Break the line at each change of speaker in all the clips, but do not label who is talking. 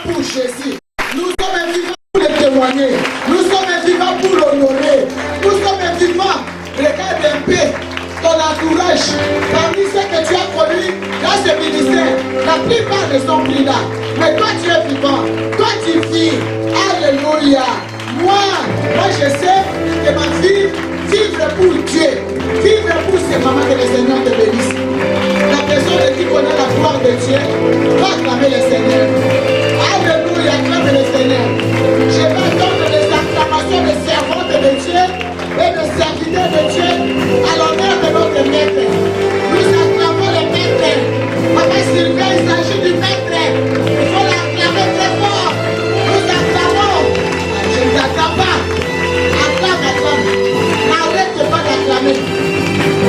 pour Jésus. Nous sommes vivants pour le témoigner. Nous sommes vivants pour l'honorer. Nous sommes vivants. Regarde un peu ton entourage. Parmi ceux que tu as connus dans ce ministère, la plupart ne sont plus là. Mais toi tu es vivant. Toi tu vis. Alléluia. Moi je sais que ma vie, vivre pour Dieu, vivre pour ces mamans que le Seigneur te bénisse. La personne qui connaît la gloire de Dieu va acclamer le Seigneur. Alléluia, acclame le Seigneur. Je vais entendre les acclamations des servantes de Dieu et des serviteurs de Dieu à l'honneur de notre maître. Nous acclamons le maître. Papa Sylvain, il s'agit du maître. Il faut l'acclamer très fort. Nous acclamons. Je ne t'acclame pas. Acclame. N'arrête pas d'acclamer.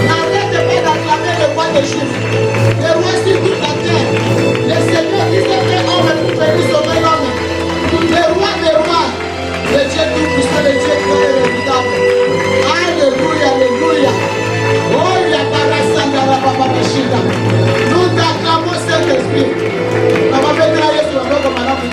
N'arrête pas d'acclamer le roi des Juifs. Le roi sur toute la terre. Le Seigneur qui s'est fait homme pour venir sauver l'homme. Le roi des rois. Le Dieu tout-puissant, le Dieu grand et redoutable. Alléluia, alléluia. Oh, il y a Barasandara Papa Machida. Nous t'acclamons Saint-Esprit. Papa Pedra, il y a sur le bloc comme un homme.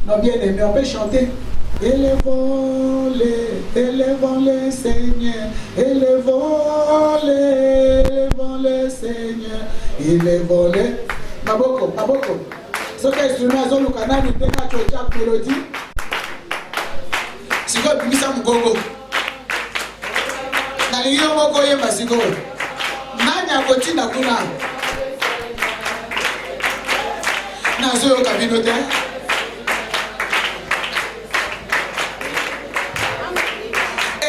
Nos bien-aimés, on peut chanter. Élevons-les, Seigneur. Élevons-les, Seigneur. Élevons-les. Maboko. Ce qui est instrument, c'est le canal du thème de mélodie. Si vous avez mis ça, vous gogo. Dans les yeux, vous goyez, mais si vous n'avez pas de kuna. Nazo yo kabinote.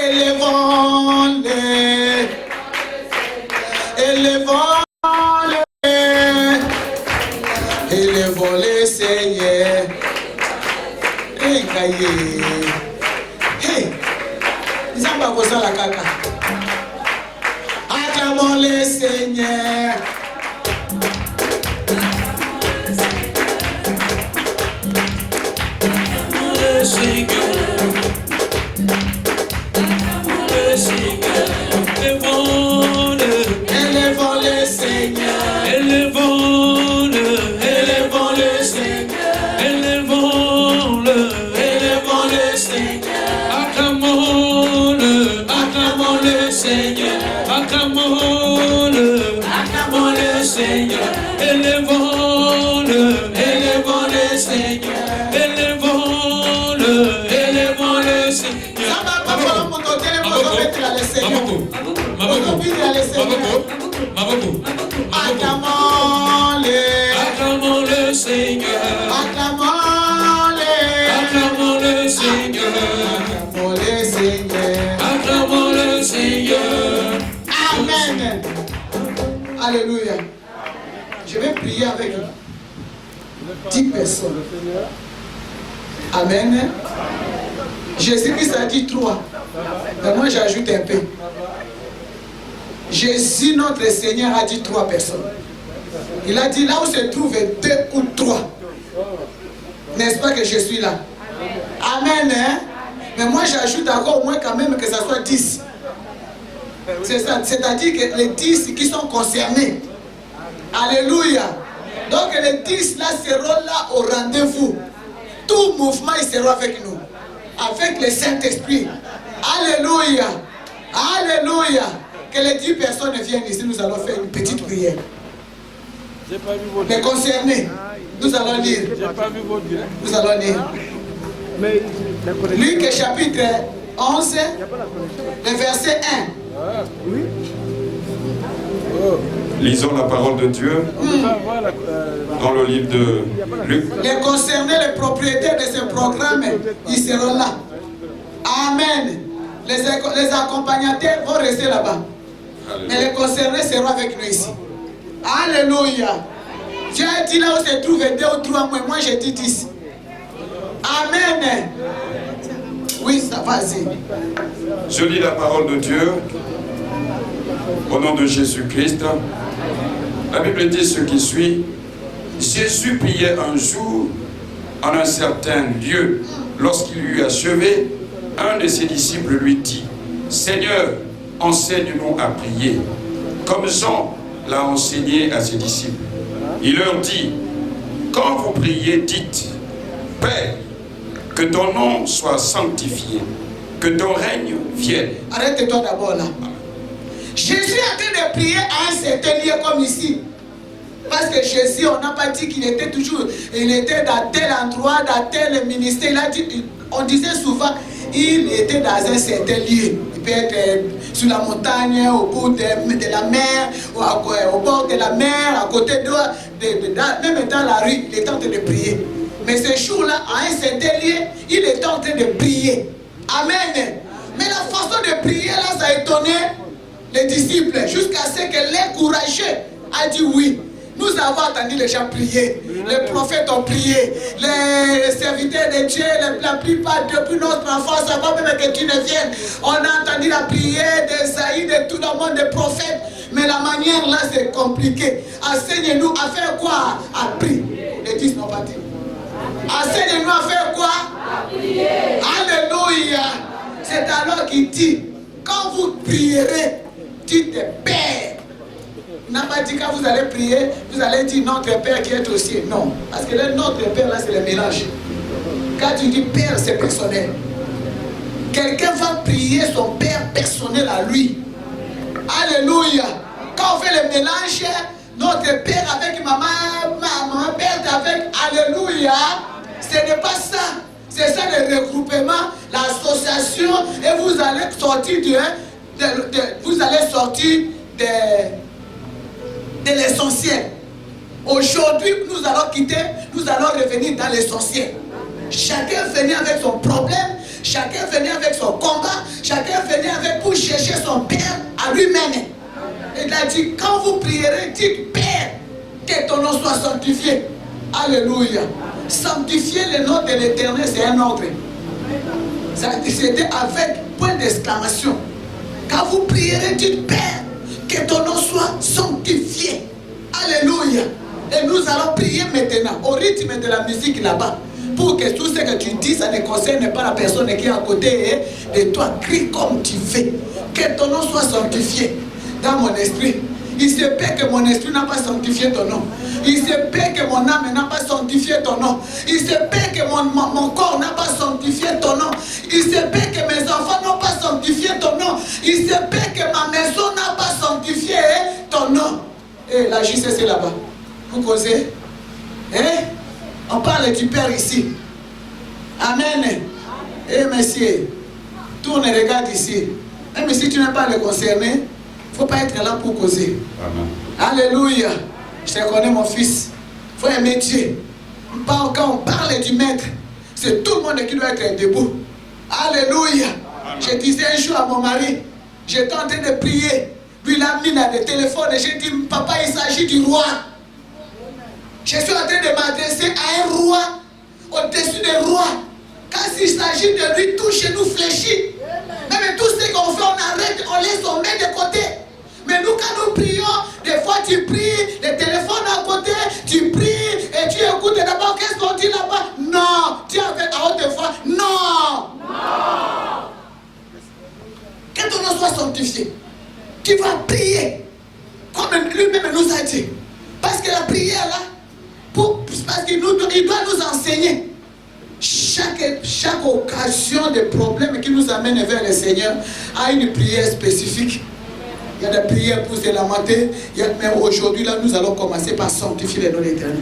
Élevons-les, élevons-les, Seigneur. Hey, Kaye. Hey, ils ont pas besoin de la caca. Acclamons-les, Seigneur. Élevons-le, Seigneur. Élevons-le, Seigneur. Élevons-le, Seigneur. Acclamons-le, Seigneur. Acclamons-le, Seigneur. Élevons-le, Seigneur. Élevons-le, Seigneur. Acclamons-le, Seigneur. Acclamons-le, Seigneur. Acclamons-le, Seigneur. Amen. Alléluia. Je vais prier avec 10 personnes. Amen. Jésus-Christ a dit 3. Mais moi j'ajoute un peu. Jésus, notre Seigneur, a dit 3 personnes. Il a dit là où se trouvent 2 ou 3. N'est-ce pas? pas que je suis là? Amen. Hein? Mais moi, j'ajoute encore au moins quand même que ça soit 10. C'est ça. C'est-à-dire que les 10 qui sont concernés. Alléluia. Donc les 10 là seront là au rendez-vous. Tout mouvement, ils seront avec nous. Avec le Saint-Esprit. Alléluia. Alléluia. Que les 10 personnes viennent ici, nous allons faire une petite prière. Les concernés, nous allons lire. Nous allons lire. Luc chapitre 11, le verset 1.
Lisons la parole de Dieu dans le livre de Luc.
Les concernés, les propriétaires de ce programme, ils seront là. Amen. Les accompagnateurs vont rester là-bas. Mais les concernés seront avec nous ici. Alléluia. Dieu a dit là où se trouve 2 ou 3 mois, moi j'ai dit 10. Amen. Oui, ça va-y.
Je lis la parole de Dieu au nom de Jésus-Christ. La Bible dit ce qui suit. Jésus priait un jour en un certain lieu. Lorsqu'il eut achevé, un de ses disciples lui dit: Seigneur, enseigne-nous à prier, comme Jean l'a enseigné à ses disciples. Il leur dit: quand vous priez, dites: Père, que ton nom soit sanctifié, que ton règne vienne.
Arrête-toi d'abord là. Jésus est en train de prier à un certain lieu comme ici. Parce que Jésus, on n'a pas dit qu'il était toujours, il était dans tel endroit, dans tel ministère. Il a dit, on disait souvent, il était dans un certain lieu. Il peut être sur la montagne, au bout de la mer, au bord de la mer, à côté même dans la rue, il était en train de prier. Mais ce jour-là, à un certain lieu, il était en train de prier. Amen. Mais la façon de prier, là, ça a étonné les disciples, jusqu'à ce que les courageux a dit oui. Nous avons entendu les gens prier, les prophètes ont prié, les serviteurs de Dieu, la plupart depuis notre enfance, avant même que tu ne viennes, on a entendu la prière d'Esaïe, de tout le monde, des prophètes, mais la manière là c'est compliqué. Enseigne-nous à faire quoi? À prier. Les 10 n'ont pas dit. Enseigne-nous à faire quoi? À prier. Alléluia. C'est alors qu'il dit, quand vous prierez, dites Père. Il n'a pas dit quand vous allez prier, vous allez dire notre Père qui est au ciel. Non. Parce que notre Père là, c'est le mélange. Quand tu dis Père, c'est personnel. Quelqu'un va prier son Père personnel à lui. Alléluia. Quand on fait le mélange, notre Père avec maman, Père avec Alléluia, ce n'est pas ça. C'est ça le regroupement, l'association, et vous allez sortir de l'essentiel. Aujourd'hui, nous allons quitter, nous allons revenir dans l'essentiel. Chacun venait avec son problème, chacun venait avec son combat, chacun venait avec pour chercher son Père à lui-même. Il a dit, quand vous prierez, dites Père, que ton nom soit sanctifié. Alléluia. Sanctifier le nom de l'Éternel, c'est un ordre. C'était avec point d'exclamation. Quand vous prierez, dites Père, que ton nom soit sanctifié. Alléluia. Et nous allons prier maintenant au rythme de la musique là-bas. Pour que tout ce que tu dis, ça ne concerne pas la personne qui est à côté de toi. Crie comme tu veux. Que ton nom soit sanctifié dans mon esprit. Il se peut que mon esprit n'a pas sanctifié ton nom. Il se peut que mon âme n'a pas sanctifié ton nom. Il se peut que mon corps n'a pas sanctifié ton nom. Il se peut que mes enfants n'ont pas sanctifié ton nom. Il se peut que ma maison n'a pas sanctifié ton nom. Et la justice est là-bas. Vous causez? On parle du Père ici. Amen. Et monsieur, tourne et regarde ici. Même si tu n'es pas le concerné, il ne faut pas être là pour causer.
Amen.
Alléluia. Je te connais mon fils. Il faut aimer Dieu. Quand on parle du maître, c'est tout le monde qui doit être debout. Alléluia. Amen. Je disais un jour à mon mari, j'étais en train de prier. Puis il a mis dans le téléphone et j'ai dit, papa, il s'agit du roi. Je suis en train de m'adresser à un roi, au-dessus des rois. Quand il s'agit de lui, tout chez nous fléchit. Même tout ce qu'on fait, on arrête, on laisse, on met de côté. Mais nous, quand nous prions, des fois tu pries, le téléphone à côté, tu pries et tu écoutes d'abord qu'est-ce qu'on dit là-bas. Non, il doit nous enseigner. Chaque occasion de problème qui nous amène vers le Seigneur a une prière spécifique. Il y a des prières pour se lamenter. Mais aujourd'hui, là, nous allons commencer par sanctifier le nom de l'Éternel.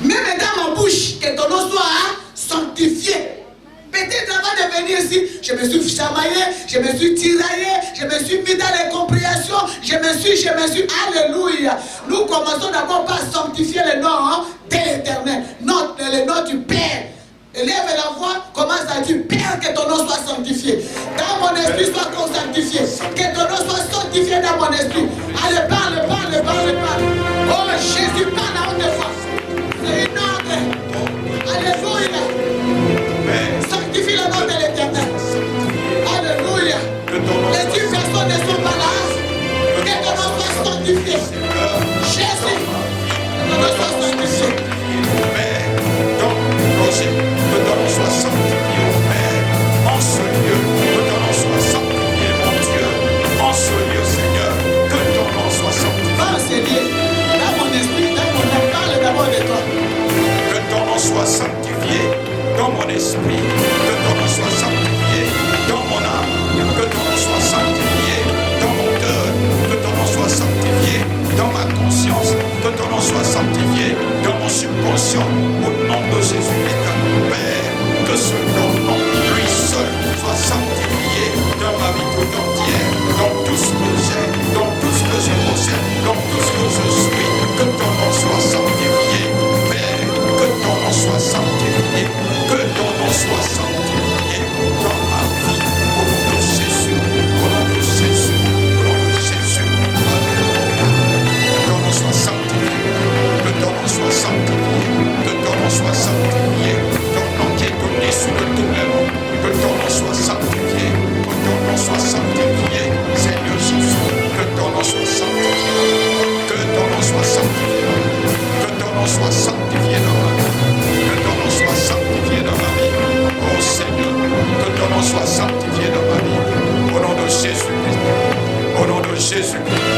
Même dans ma bouche, que ton nom soit sanctifié. Peut-être avant de venir ici, je me suis chamaillé, je me suis tiraillé, je me suis mis dans les compréhensions, je me suis, alléluia. Nous commençons d'abord par sanctifier le nom de l'Éternel, le nom du Père. Élève la voix, commence à dire, Père, que ton nom soit sanctifié. Dans mon esprit, soit sanctifié. Que ton nom soit sanctifié dans mon esprit. Allez, parle. Oh, Jésus, parle à haute voix. C'est une ordre. Alléluia. Sanctifie le nom de l'Éternel. Alléluia. Les 10 personnes ne sont pas là. Que ton nom soit sanctifié. Jésus, que ton nom soit sanctifié.
Que ton nom soit sanctifié, au Père, en ce lieu. Que ton nom soit sanctifié, mon Dieu, en ce lieu, Seigneur. Que ton nom soit sanctifié.
Parle, Seigneur, dans mon esprit, dans mon âme, parle d'abord de toi.
Que ton nom soit sanctifié dans mon esprit. Que ton nom soit sanctifié dans mon âme. Que ton nom soit sanctifié dans mon cœur. Que ton nom soit sanctifié dans ma conscience. Que ton nom soit sanctifié dans mon subconscient. Au nom de Jésus-Christ, Père, que ce nom, lui seul, soit sanctifié dans ma vie tout entière, dans tout ce que j'ai, dans tout ce que je possède, dans tout ce que je suis. Que ton nom soit sanctifié, Père, que ton nom soit sanctifié, que ton nom soit sanctifié dans ma vie. Au nom de Jésus, au nom de Jésus, au nom de Jésus. Alléluia. Que ton nom soit sanctifié, que ton nom soit sanctifié, que ton nom soit sanctifié, ton nom qui est au-dessus de tous les noms, que ton nom soit sanctifié, que ton nom soit sanctifié, Seigneur Jésus, que ton nom soit sanctifié, que ton nom soit sanctifié, que ton nom soit sanctifié dans ma vie, que ton nom soit sanctifié dans ma vie, oh Seigneur, que ton nom soit sanctifié dans ma vie, au nom de Jésus-Christ, au nom de Jésus-Christ.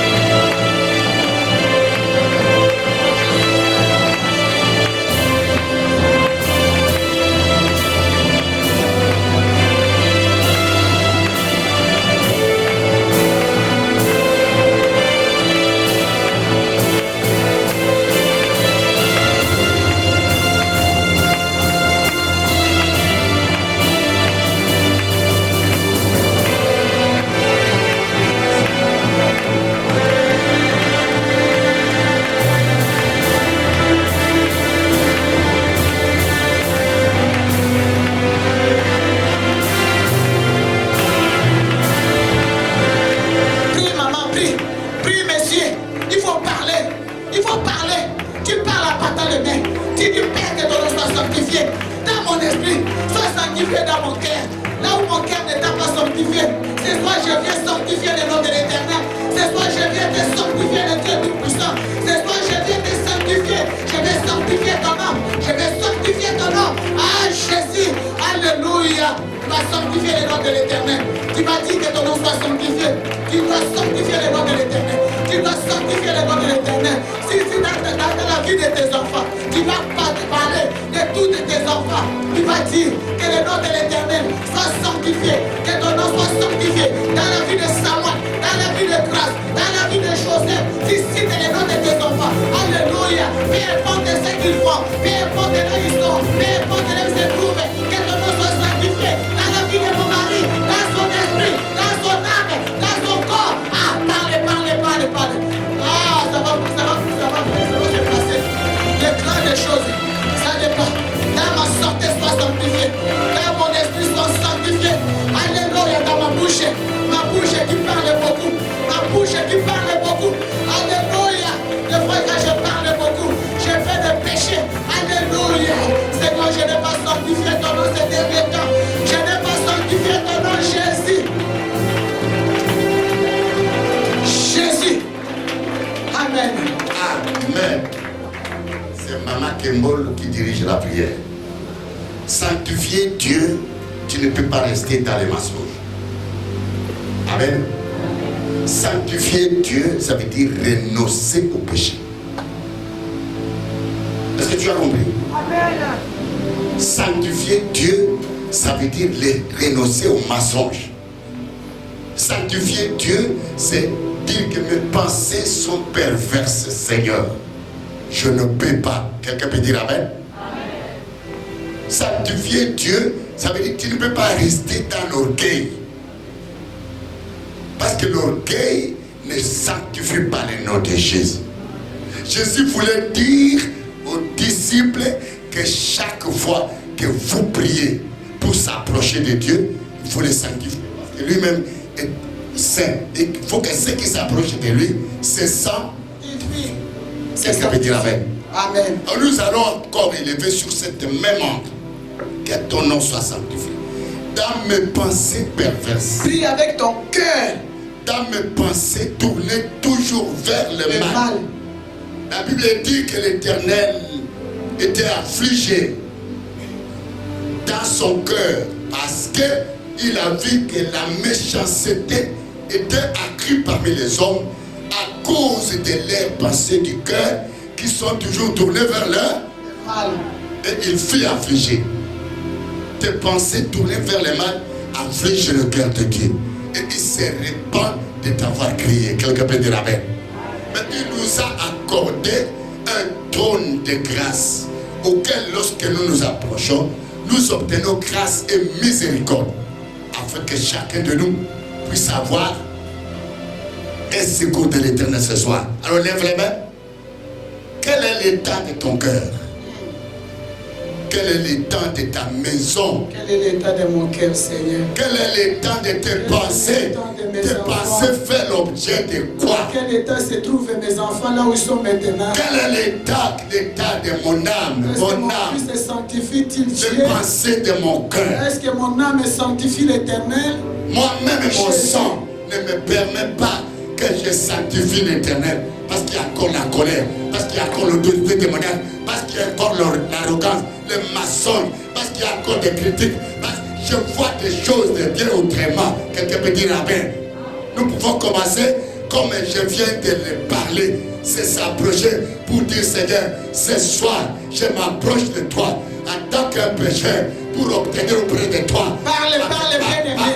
Qui dirige la prière. Sanctifier Dieu, tu ne peux pas rester dans les mensonges. Amen. Sanctifier Dieu, ça veut dire renoncer au péché. que tu as compris?
Amen.
Sanctifier Dieu, ça veut dire renoncer au mensonge. Sanctifier Dieu, c'est dire que mes pensées sont perverses, Seigneur. Je ne peux pas. Quelqu'un peut dire Amen? Sanctifier Dieu, ça veut dire que tu ne peux pas rester dans l'orgueil. Parce que l'orgueil ne sanctifie pas le nom de Jésus. Jésus voulait dire aux disciples que chaque fois que vous priez pour s'approcher de Dieu, il faut le sanctifier. Parce que lui-même est saint. Et il faut que ceux qui s'approchent de lui, c'est saint. Quelqu'un peut dire Amen.
Amen.
Alors nous allons encore élever sur cette même ordre. Que ton nom soit sanctifié. Dans mes pensées perverses.
Prie avec ton cœur.
Dans mes pensées, tournez toujours vers le mal. La Bible dit que l'Éternel était affligé dans son cœur parce qu'il a vu que la méchanceté était accrue parmi les hommes à cause de leurs pensées du cœur qui sont toujours tournées vers le
mal.
Et il fut affligé. Tes pensées tournées vers le mal affligent le cœur de Dieu. Et il se répand de t'avoir crié. Quelqu'un peut dire Amen. Mais il nous a accordé un trône de grâce auquel, lorsque nous nous approchons, nous obtenons grâce et miséricorde afin que chacun de nous puisse avoir un secours de l'Éternel ce soir. Alors lève les mains. Quel est l'état de ton cœur? Quel est l'état de ta maison?
Quel est l'état de mon cœur, Seigneur?
Quel est l'état de tes pensées? Tes pensées font l'objet de quoi?
Quel état se trouvent mes enfants là où ils sont maintenant?
Quel est l'état de mon âme?
Est-ce que
Mon
mon
âme,
fils se sanctifie-t-il
les
Dieu?
pensées de mon cœur.
Est-ce que mon âme sanctifie l'Éternel?
Moi-même, mon sang ne me permet pas que je sanctifie l'Éternel. Parce qu'il y a encore la colère, parce qu'il y a encore l'autorité démoniaque, parce qu'il y a encore l'arrogance, le mensonge, parce qu'il y a encore des critiques, parce que je vois des choses de bien autrement. Quelqu'un peut dire Amen. Nous pouvons commencer comme je viens de le parler, c'est s'approcher pour dire Seigneur, ce soir, je m'approche de toi en tant qu'un pécheur pour obtenir auprès de toi.
Parle, bien-aimé.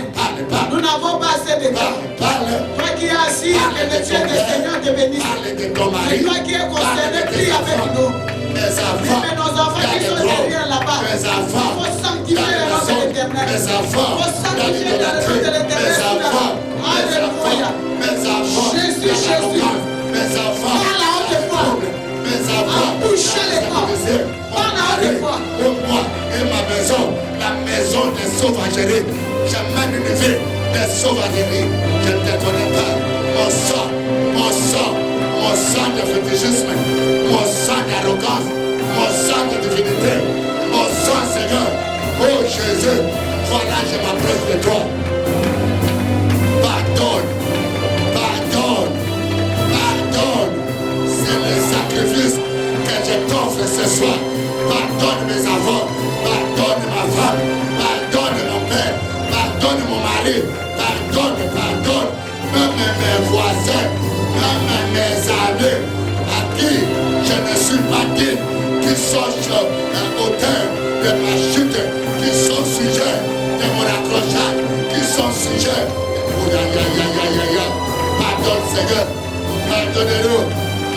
Nous n'avons pas assez de temps. Toi qui es assis, que le Dieu du Seigneur te bénisse.
Parle de ton mari.
Et toi qui es concerné, prie avec nous.
Mes enfants,
Mais nos enfants qui sont derrière là-bas,
mes enfants,
il faut sanctifier le nom de l'Éternel.
mes enfants,
Il faut sanctifier le nom de l'Éternel.
mes enfants,
Alléluia.
mes enfants,
Jésus.
mes enfants,
Parle à haute voix.
mes enfants,
Bouchez les portes. Parle à haute voix.
pour moi et ma maison, la maison des sauvageries. J'amène une vie des sauvageries. Je ne te connais pas. Mon sang de fétichisme, mon sang d'arrogance, mon sang de divinité, mon sang, Seigneur. Oh Jésus, voilà, je m'approche de toi. Pardonne. C'est le sacrifice que je t'offre ce soir. Pardonne mes enfants, pardonne ma femme, pardonne mon père, pardonne mon mari, pardonne, même mes voisins, même mes amis, à qui je ne suis pas digne, qui sont auteurs de ma chute, qui sont sujets de mon accrochage, qui sont sujets de... Pardonne Seigneur, pardonnez-nous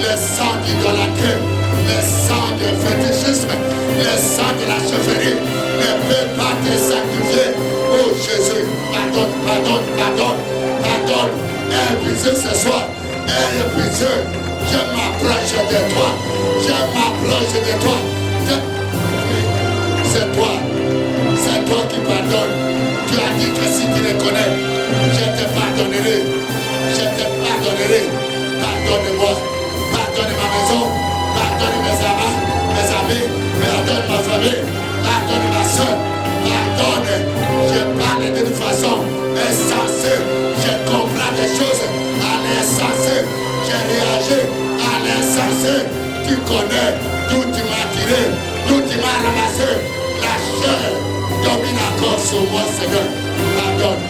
le sang d'idolâtrie, le sang de fétichisme, le sang de la chefferie ne peut pas te sanctifier. Oh Jésus, pardonne. Épuisé ce soir, épuisé, je m'approche de toi. C'est toi qui pardonnes. Tu as dit que si tu les connais, je te pardonnerai. Pardonne-moi. Pardonne ma maison. Pardonne mes amis. Pardonne ma famille. Pardonne ma soeur. Pardonne. Je parle d'une façon insensée. Je comprends des choses à l'insensé. Je réagis à l'insensé. Tu connais d'où tu m'as tiré, d'où tu m'as ramassé. La chair domine encore sur moi, Seigneur. Pardonne.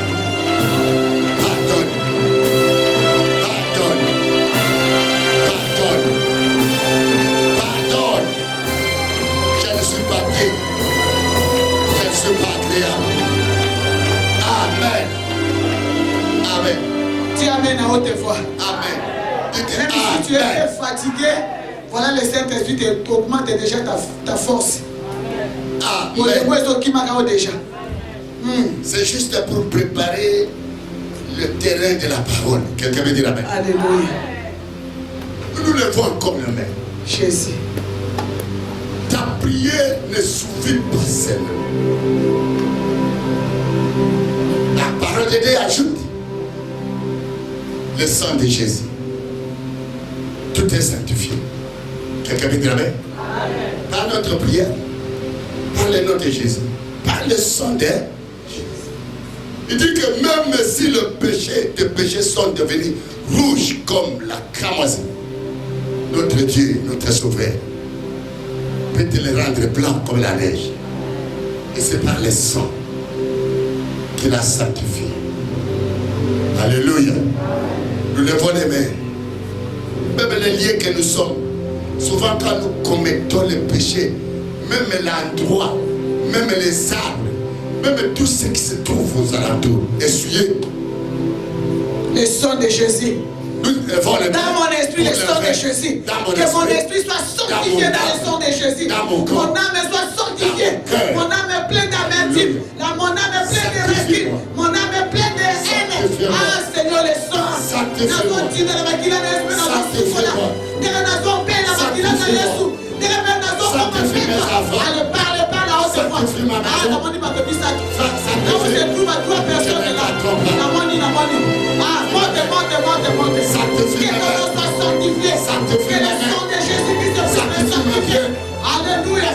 haute voix.
Amen. Dites
Même si tu es
Amen.
fatigué, voilà le Saint-Esprit augmente déjà ta force.
Amen.
Déjà.
C'est juste pour préparer le terrain de la parole. Quelqu'un veut dire Amen.
Alléluia.
Nous levons comme le main.
Jésus.
Ta prière ne suffit pas seule. La parole de Dieu ajoute le sang de Jésus. Tout est sanctifié. Quelqu'un veut dire Amen. Par notre prière, par le nom de Jésus, par le sang de Jésus. Il dit que même si tes péchés sont devenus rouges comme la cramoisie, notre Dieu, notre Sauveur, peut te les rendre blancs comme la neige. Et c'est par le sang qu'il a sanctifié. Alléluia. Nous levons les mains. Même les liens que nous sommes, souvent quand nous commettons les péchés, même l'endroit, même les arbres, même tout ce qui se trouve aux alentours, essuyez.
Le sang de Jésus.
Nous levons les mains.
Dans mon esprit, le sang de Jésus. Que mon esprit soit sanctifié dans le sang de Jésus. Mon âme soit sanctifiée. Mon âme est pleine d'amertume. Mon âme est pleine de rancune. Mon âme est pleine de haine. Ah Seigneur, le sang. Nous dit de la maquille de l'esprit, nous avons souffert. De la nation paix, la maquille de Jésus. De la même nation comme un frère. Allez, parle à haute voix. Ah, la monnaie m'a fait ça. Là où je trouve à trois personnes là. La monnaie. Ah, monte. Que ton nom soit sanctifié. Que le sang de Jésus-Christ soit sanctifié. Alléluia,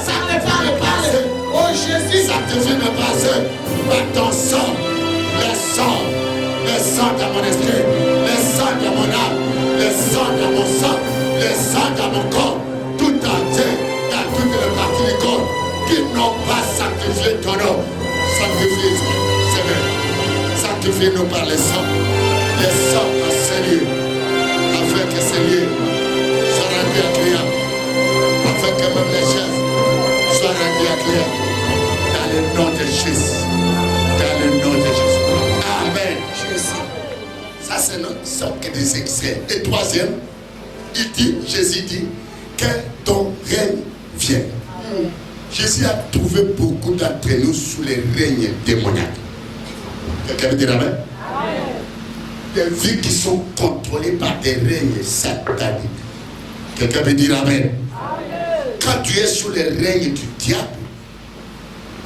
parle. Oh Jésus.
Sanctifie me passer par ton sang. Le sang dans mon esprit. Le sang dans mon âme. Le sang dans mon sang. Le sang dans mon corps. Tout entier. Dans toutes les parties du corps. Qui n'ont pas sanctifié ton nom. Sanctifie, Seigneur. Sanctifie-nous par le sang. Le sang enseigne. Afin que ces lieux soient rendus agréables. Afin que même les chefs soient rendus agréables. Dans le nom de Jésus. Dans le nom de Jésus. Amen. Ça c'est notre sorte que des extraits. Et troisième, Jésus dit que ton règne vienne. Jésus a trouvé beaucoup d'entre nous sous les règnes démoniaques. Quelqu'un veut dire Amen? Des vies qui sont contrôlées par des règnes sataniques. Quelqu'un veut dire Amen? Quand tu es sous les règnes du diable,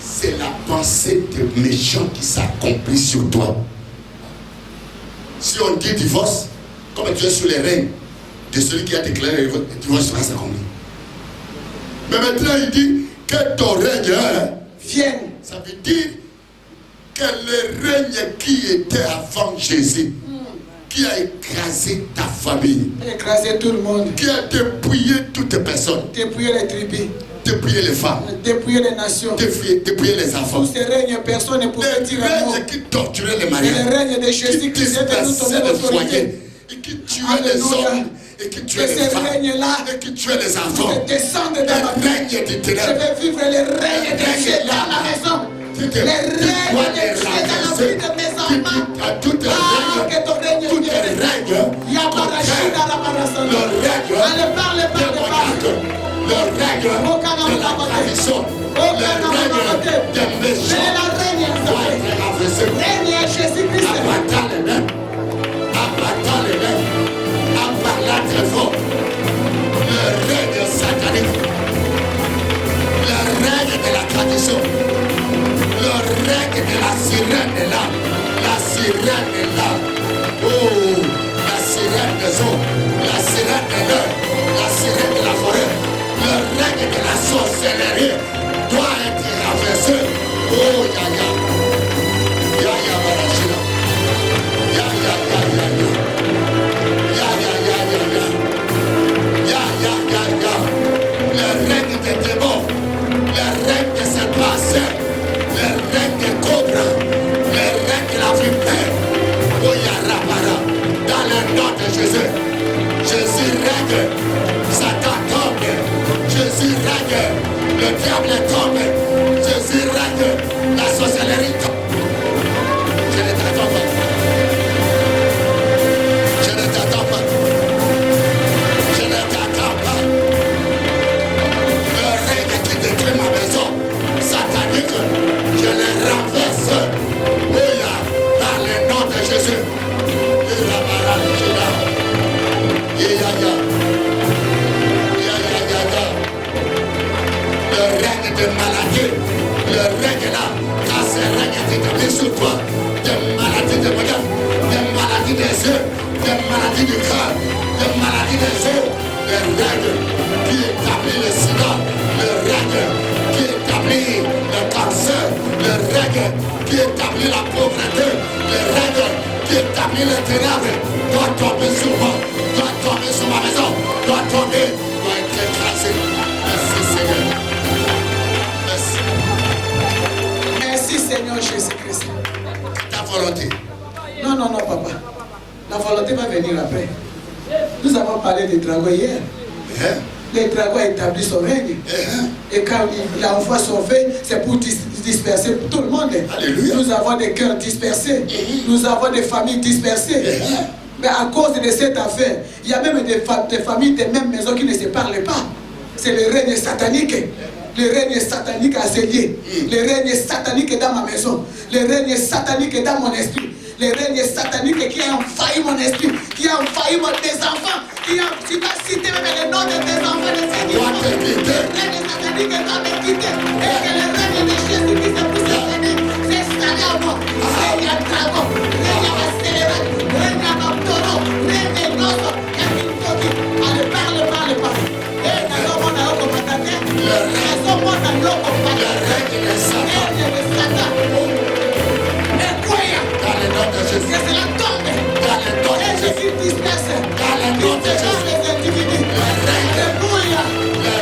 c'est la pensée des méchants qui s'accomplit sur toi. Si on dit divorce, comme tu es sous les règnes de celui qui a déclaré le divorce va s'accomplir. Mais maintenant il dit que ton règne
vienne.
Ça veut dire que le règne qui était avant Jésus, qui a écrasé ta famille,
Écraser tout le monde.
qui a dépouillé toutes les personnes,
Dépouiller les tribus.
dépouillé les femmes,
Dépouiller les nations.
dépouillé les enfants.
Tous ces règnes, personne ne pouvait
Les
dire un mot.
règnes qui torturaient les
Et
mariages,
le règne de
qui
Jésus qui était nous
dispersaient
donner
les
l'autorité.
foyers, et qui tuaient les
Alléluia.
hommes, et qui
Que
tuaient les
ces
femmes,
règnes-là,
et qui tuaient les enfants.
je descende dans ma
Le
vie.
règne des
Je
ténèbres.
vais vivre les règnes de Dieu dans ma maison. Les règnes de Dieu dans la vie de mes enfants.
À toutes les
Ah,
règnes,
que ton règne
toutes les
vienne.
règnes,
Yabarashida Rabarasana.
le règne
Allez, parle.
le règne de la tradition, le règne des méchants
C'est la règne.
doit être renversé.
Règne à Jésus-Christ.
Abattant les mains, en parlant très fort. Le règne satanique, le règne de la tradition, le règne de la sirène est là. La sirène est là. Oh, la sirène des eaux, la sirène de l'air, la sirène de la forêt, le règne de la sorcellerie doit être renversé. Oh, yaya. Yaya Barashina. Yaya. Le règne des démons, le règne de cette passé, le règne des cobras, le règne de la vipère. Oh Yarabara, dans le nom de Jésus, Jésus règne, Satan tombe, Jésus règne, le diable tombe, Jésus règne, la sorcellerie tombe. Je ne t'attends pas. Je des maladies. Le règne est là. Quand ce règne est établi sur toi, des maladies de regard, des maladies des yeux, des maladies du cœur, des maladies des os, le règne qui établit le sida, le règne qui établit le cancer, le règne qui établit la pauvreté, le règne qui établit le ténèbre, doit tomber sur moi, doit tomber sur ma maison, doit tomber, doit être écrasé. Merci Seigneur. Merci.
Merci Seigneur Jésus-Christ.
Ta volonté.
Non, non, non, papa. La volonté va venir après. Nous avons parlé des dragons hier. Les dragons établissent son règne. Et quand il envoie son feu, c'est pour disperser tout le monde.
Alléluia.
Nous avons des cœurs dispersés. Nous avons des familles dispersées. Mais à cause de cette affaire, il y a même des familles des mêmes maisons qui ne se parlent pas. C'est le règne satanique. Le règne satanique à ses liés. Le règne satanique dans ma maison. Le règne satanique dans mon esprit. Le règne satanique qui a envahi mon esprit, qui a envahi mes enfants, tu vas citer même les noms de tes enfants, de ces enfants. Le règne satanique doit me quitter. Et que le règne de Jésus qui s'est poussé c'est installé à moi. Règne à dragon, règne à scélérat, règne à taureau, règne à noce, et à une coquille. Allez, parle. Et dans le monde à l'eau, dans le monde à l'eau, le règne de Satan. Que cela tombe. Et je suis dispersé. Les individus. Alléluia.
Le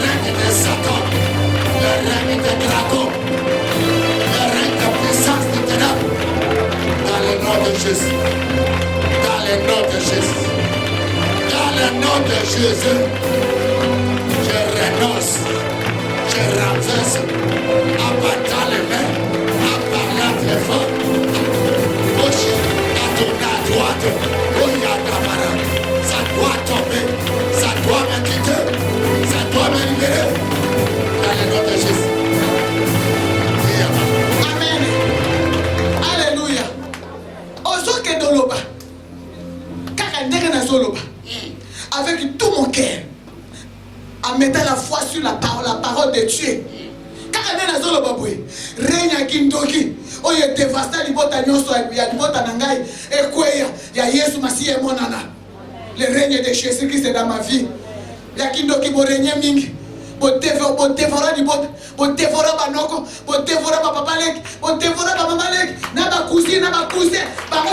règne de Satan, le règne de dragon, le règne de puissance de ténèbres. Dans le nom de Jésus. Dans le nom de Jésus. Dans le nom de Jésus. Je renonce. Je renverse. En battant les mains. En parlant très fort. Gauche, à tourner à droite. Ça doit tomber. Ça doit me quitter. Ça doit me libérer. Dans le nom de Jésus.
Amen. Alléluia. Ozoke doloba. Kaka ndenge na zoloba. Avec tout mon cœur. En mettant la foi sur la parole de Dieu. Kaka ndenge na zoloba boy. Renya kindoki. Oye devasta libota nyonso ya libota na ngai ekweya ya Yesu Masiye monana. Le règne de Jésus-Christ est dans ma vie. Ya kindoki bo règne mingi. Bo dévora libota, bo dévora banoko, bo dévora ba papalek, bo dévora ba mamalek, na ba cousin, ba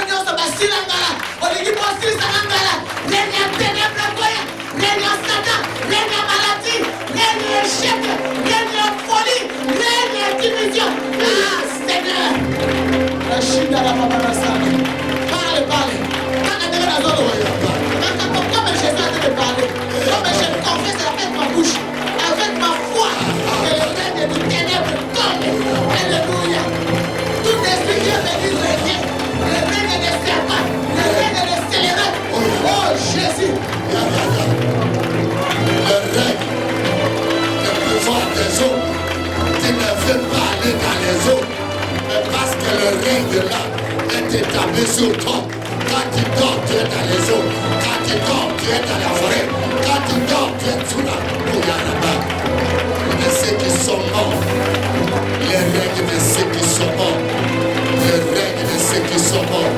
nyonso ba silangala. Olingi bo silangala. Règne à ténèbres koya, règne à Satan, règne à maladie, règne à échec, règne à folie, règne à division. Ah Seigneur. La chine à la papa sana. Parle. Quand on est dans la zone, comme Jésus a dit de parler, comme je confesse avec ma bouche, avec ma foi, que le règne du ténèbre tombe. Alléluia. Tout esprit qui est venu régner, le règne des serpents, le règne des scélérats. Oh Jésus.
Le règne, le pouvoir des eaux, tu ne veux pas aller dans les eaux, mais parce que le règne là est établi sur toi. Quand tu dors, tu es dans les eaux. Quand tu dors, tu es dans la forêt. Quand tu dors, tu es sous la Bougaraba. De ceux qui sont morts, le règne de ceux qui sont morts, le règne de ceux qui sont morts,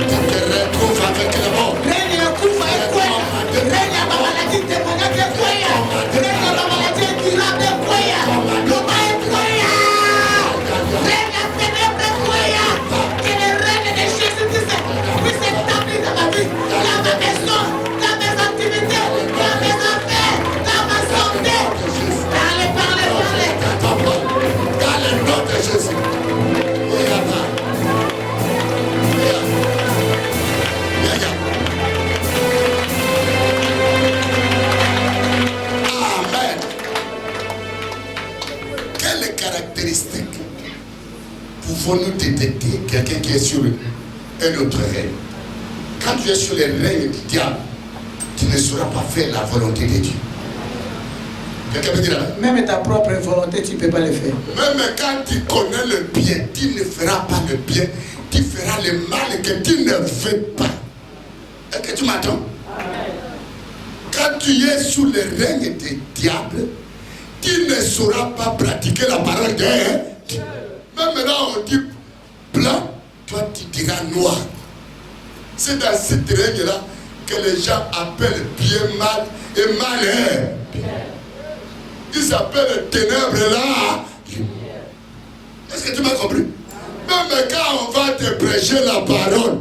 tu te retrouves avec le mort.
Règne à Koufa et Kouya. Règne à ma maladie démoniaque et Kouya. Règne à ma maladie incurable et Kouya. Loma et Kouya. Règne à ténèbres et Kouya. Que le règne de Jésus-Christ puisse s'établir dans ma vie, dans ma maison, dans mes activités, dans mes affaires, dans ma santé. Parlez.
Dans le nom de Jésus. Amen. Quelles caractéristiques pouvons-nous détecter quelqu'un qui est sur un autre règne? Quand tu es sur le règne du diable, tu ne sauras pas faire la volonté de Dieu. Quelqu'un peut dire là?
Même ta propre volonté, tu ne peux pas le faire.
Même quand tu connais le bien, tu ne feras pas le bien. Tu feras le mal que tu ne veux pas. Est-ce que tu m'entends? Quand tu es sous le règne du diable, sauras pas pratiquer la parole de Dieu. Même maintenant, on dit blanc, toi tu diras noir. C'est dans cette règle-là que les gens appellent bien mal et mal est. Ils appellent ténèbres là. Est-ce que tu m'as compris? Même quand on va te prêcher la parole,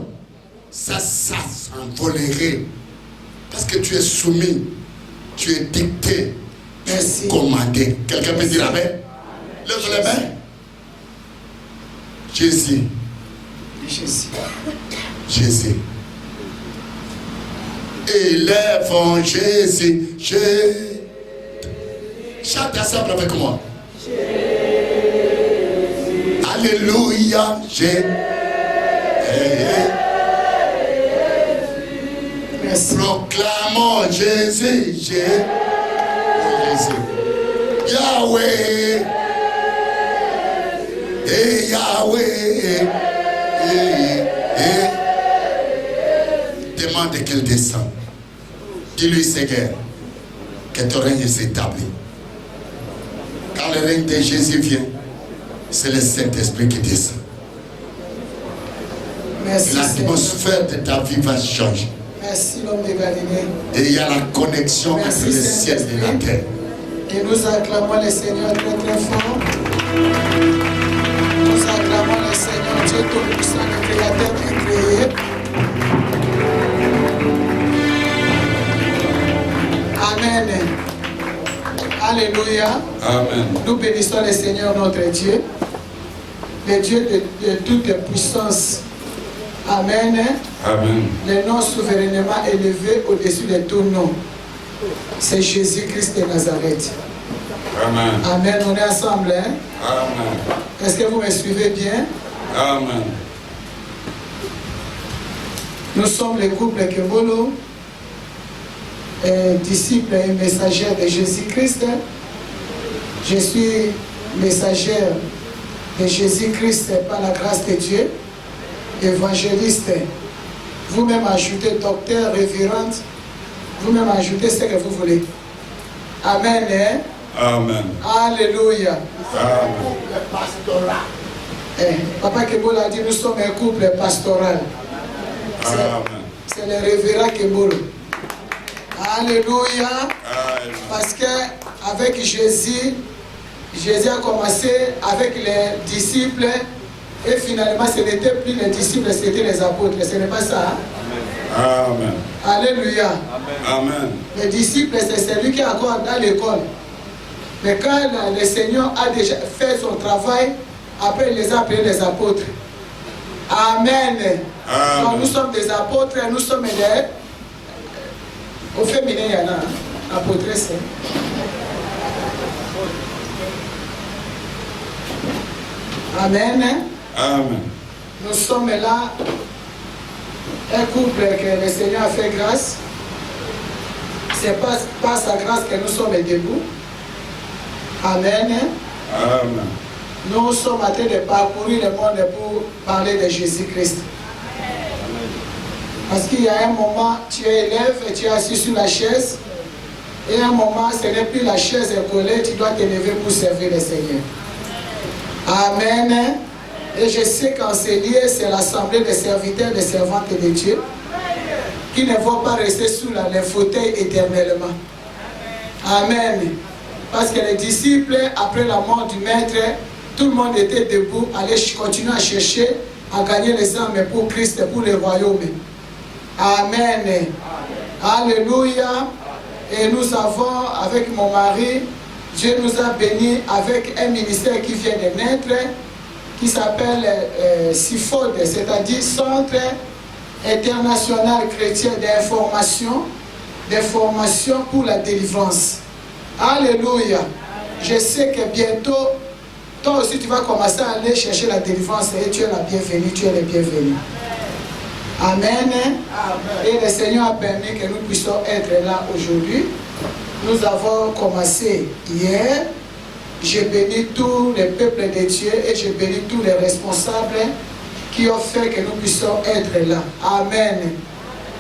ça s'envolerait. Parce que tu es soumis, tu es dicté, tu es commandé. Quelqu'un peut dire amen? Lève les mains. Jésus. Jésus. Élèvons Jésus. Chante ensemble avec moi. Alléluia. Proclamons Jésus. Jésus. Yahweh. Et Yahweh. Demande qu'elle descende. Dis-lui, Seigneur, que ton règne s'établit. Quand le règne de Jésus vient, c'est le Saint-Esprit qui descend. L'atmosphère de ta vie va changer.
Merci, l'homme de Galilée.
Et il y a la connexion entre le ciel et la terre.
Et nous acclamons le Seigneur très très fort. Nous acclamons le Seigneur Dieu Tout-Puissant, le Créateur qui est créé. Amen. Alléluia.
Amen.
Nous bénissons le Seigneur notre Dieu, le Dieu de toute puissance. Amen.
Amen.
Le nom souverainement élevé au-dessus de tout nom. C'est Jésus-Christ de Nazareth.
Amen.
Amen. On est ensemble. Hein?
Amen.
Est-ce que vous me suivez bien?
Amen.
Nous sommes le couple Kebolo, disciples et messagers de Jésus-Christ. Je suis messagère de Jésus-Christ par la grâce de Dieu, évangéliste. Vous-même ajoutez docteur, révérende, vous-même ajoutez ce que vous voulez. Amen. Hein?
Amen.
Alléluia.
Amen.
Papa Kebolo a dit, nous sommes un couple pastoral.
Amen.
C'est le révérend Kebolo. Alléluia.
Amen.
Parce qu'avec Jésus, Jésus a commencé avec les disciples et finalement ce n'était plus les disciples, c'était les apôtres. Ce n'est pas ça. Hein?
Amen.
Alléluia.
Amen.
Les disciples, c'est celui qui est encore dans l'école. Mais quand le Seigneur a déjà fait son travail, après il les a appelés les apôtres. Amen.
Amen.
Donc, nous sommes des apôtres, nous sommes des... Au féminin, il y en a, hein? Apôtresse. Amen.
Amen.
Nous sommes là, un couple que le Seigneur a fait grâce. C'est par sa grâce que nous sommes debout. Amen.
Amen.
Nous sommes en train de parcourir le monde pour parler de Jésus-Christ. Parce qu'il y a un moment, tu es élève et tu es assis sur la chaise. Et un moment, ce n'est plus la chaise collée, tu dois te lever pour servir le Seigneur. Amen. Et je sais qu'en ces lieux, c'est l'assemblée des serviteurs et des servantes de Dieu qui ne vont pas rester sous les fauteuils éternellement. Amen. Parce que les disciples, après la mort du Maître, tout le monde était debout, allaient continuer à chercher, à gagner les âmes pour Christ, pour le royaume. Amen. Alléluia. Et nous avons, avec mon mari, Dieu nous a bénis avec un ministère qui vient de naître, qui s'appelle CIFOD, c'est-à-dire Centre International Chrétien d'information, des formations pour la délivrance. Alléluia. Je sais que bientôt, toi aussi tu vas commencer à aller chercher la délivrance et tu es la bienvenue, tu es le bienvenu. Amen. Et le Seigneur a permis que nous puissions être là aujourd'hui. Nous avons commencé hier. J'ai béni tous les peuples de Dieu et j'ai béni tous les responsables qui ont fait que nous puissions être là. Amen.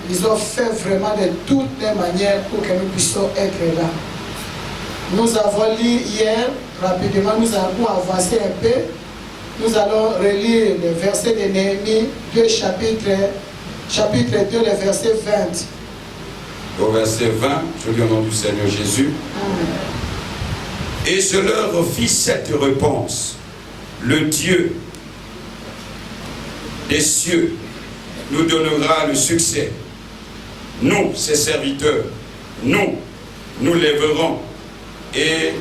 Ils ont fait vraiment de toutes les manières pour que nous puissions être là. Nous avons lu hier, rapidement, nous avons avancé un peu. Nous allons relire le verset de Néhémie 2, chapitre 2, le verset 20.
Au verset 20, je lis au nom du Seigneur Jésus. Et je leur fis cette réponse. Le Dieu des cieux nous donnera le succès. Nous, ses serviteurs, nous lèverons et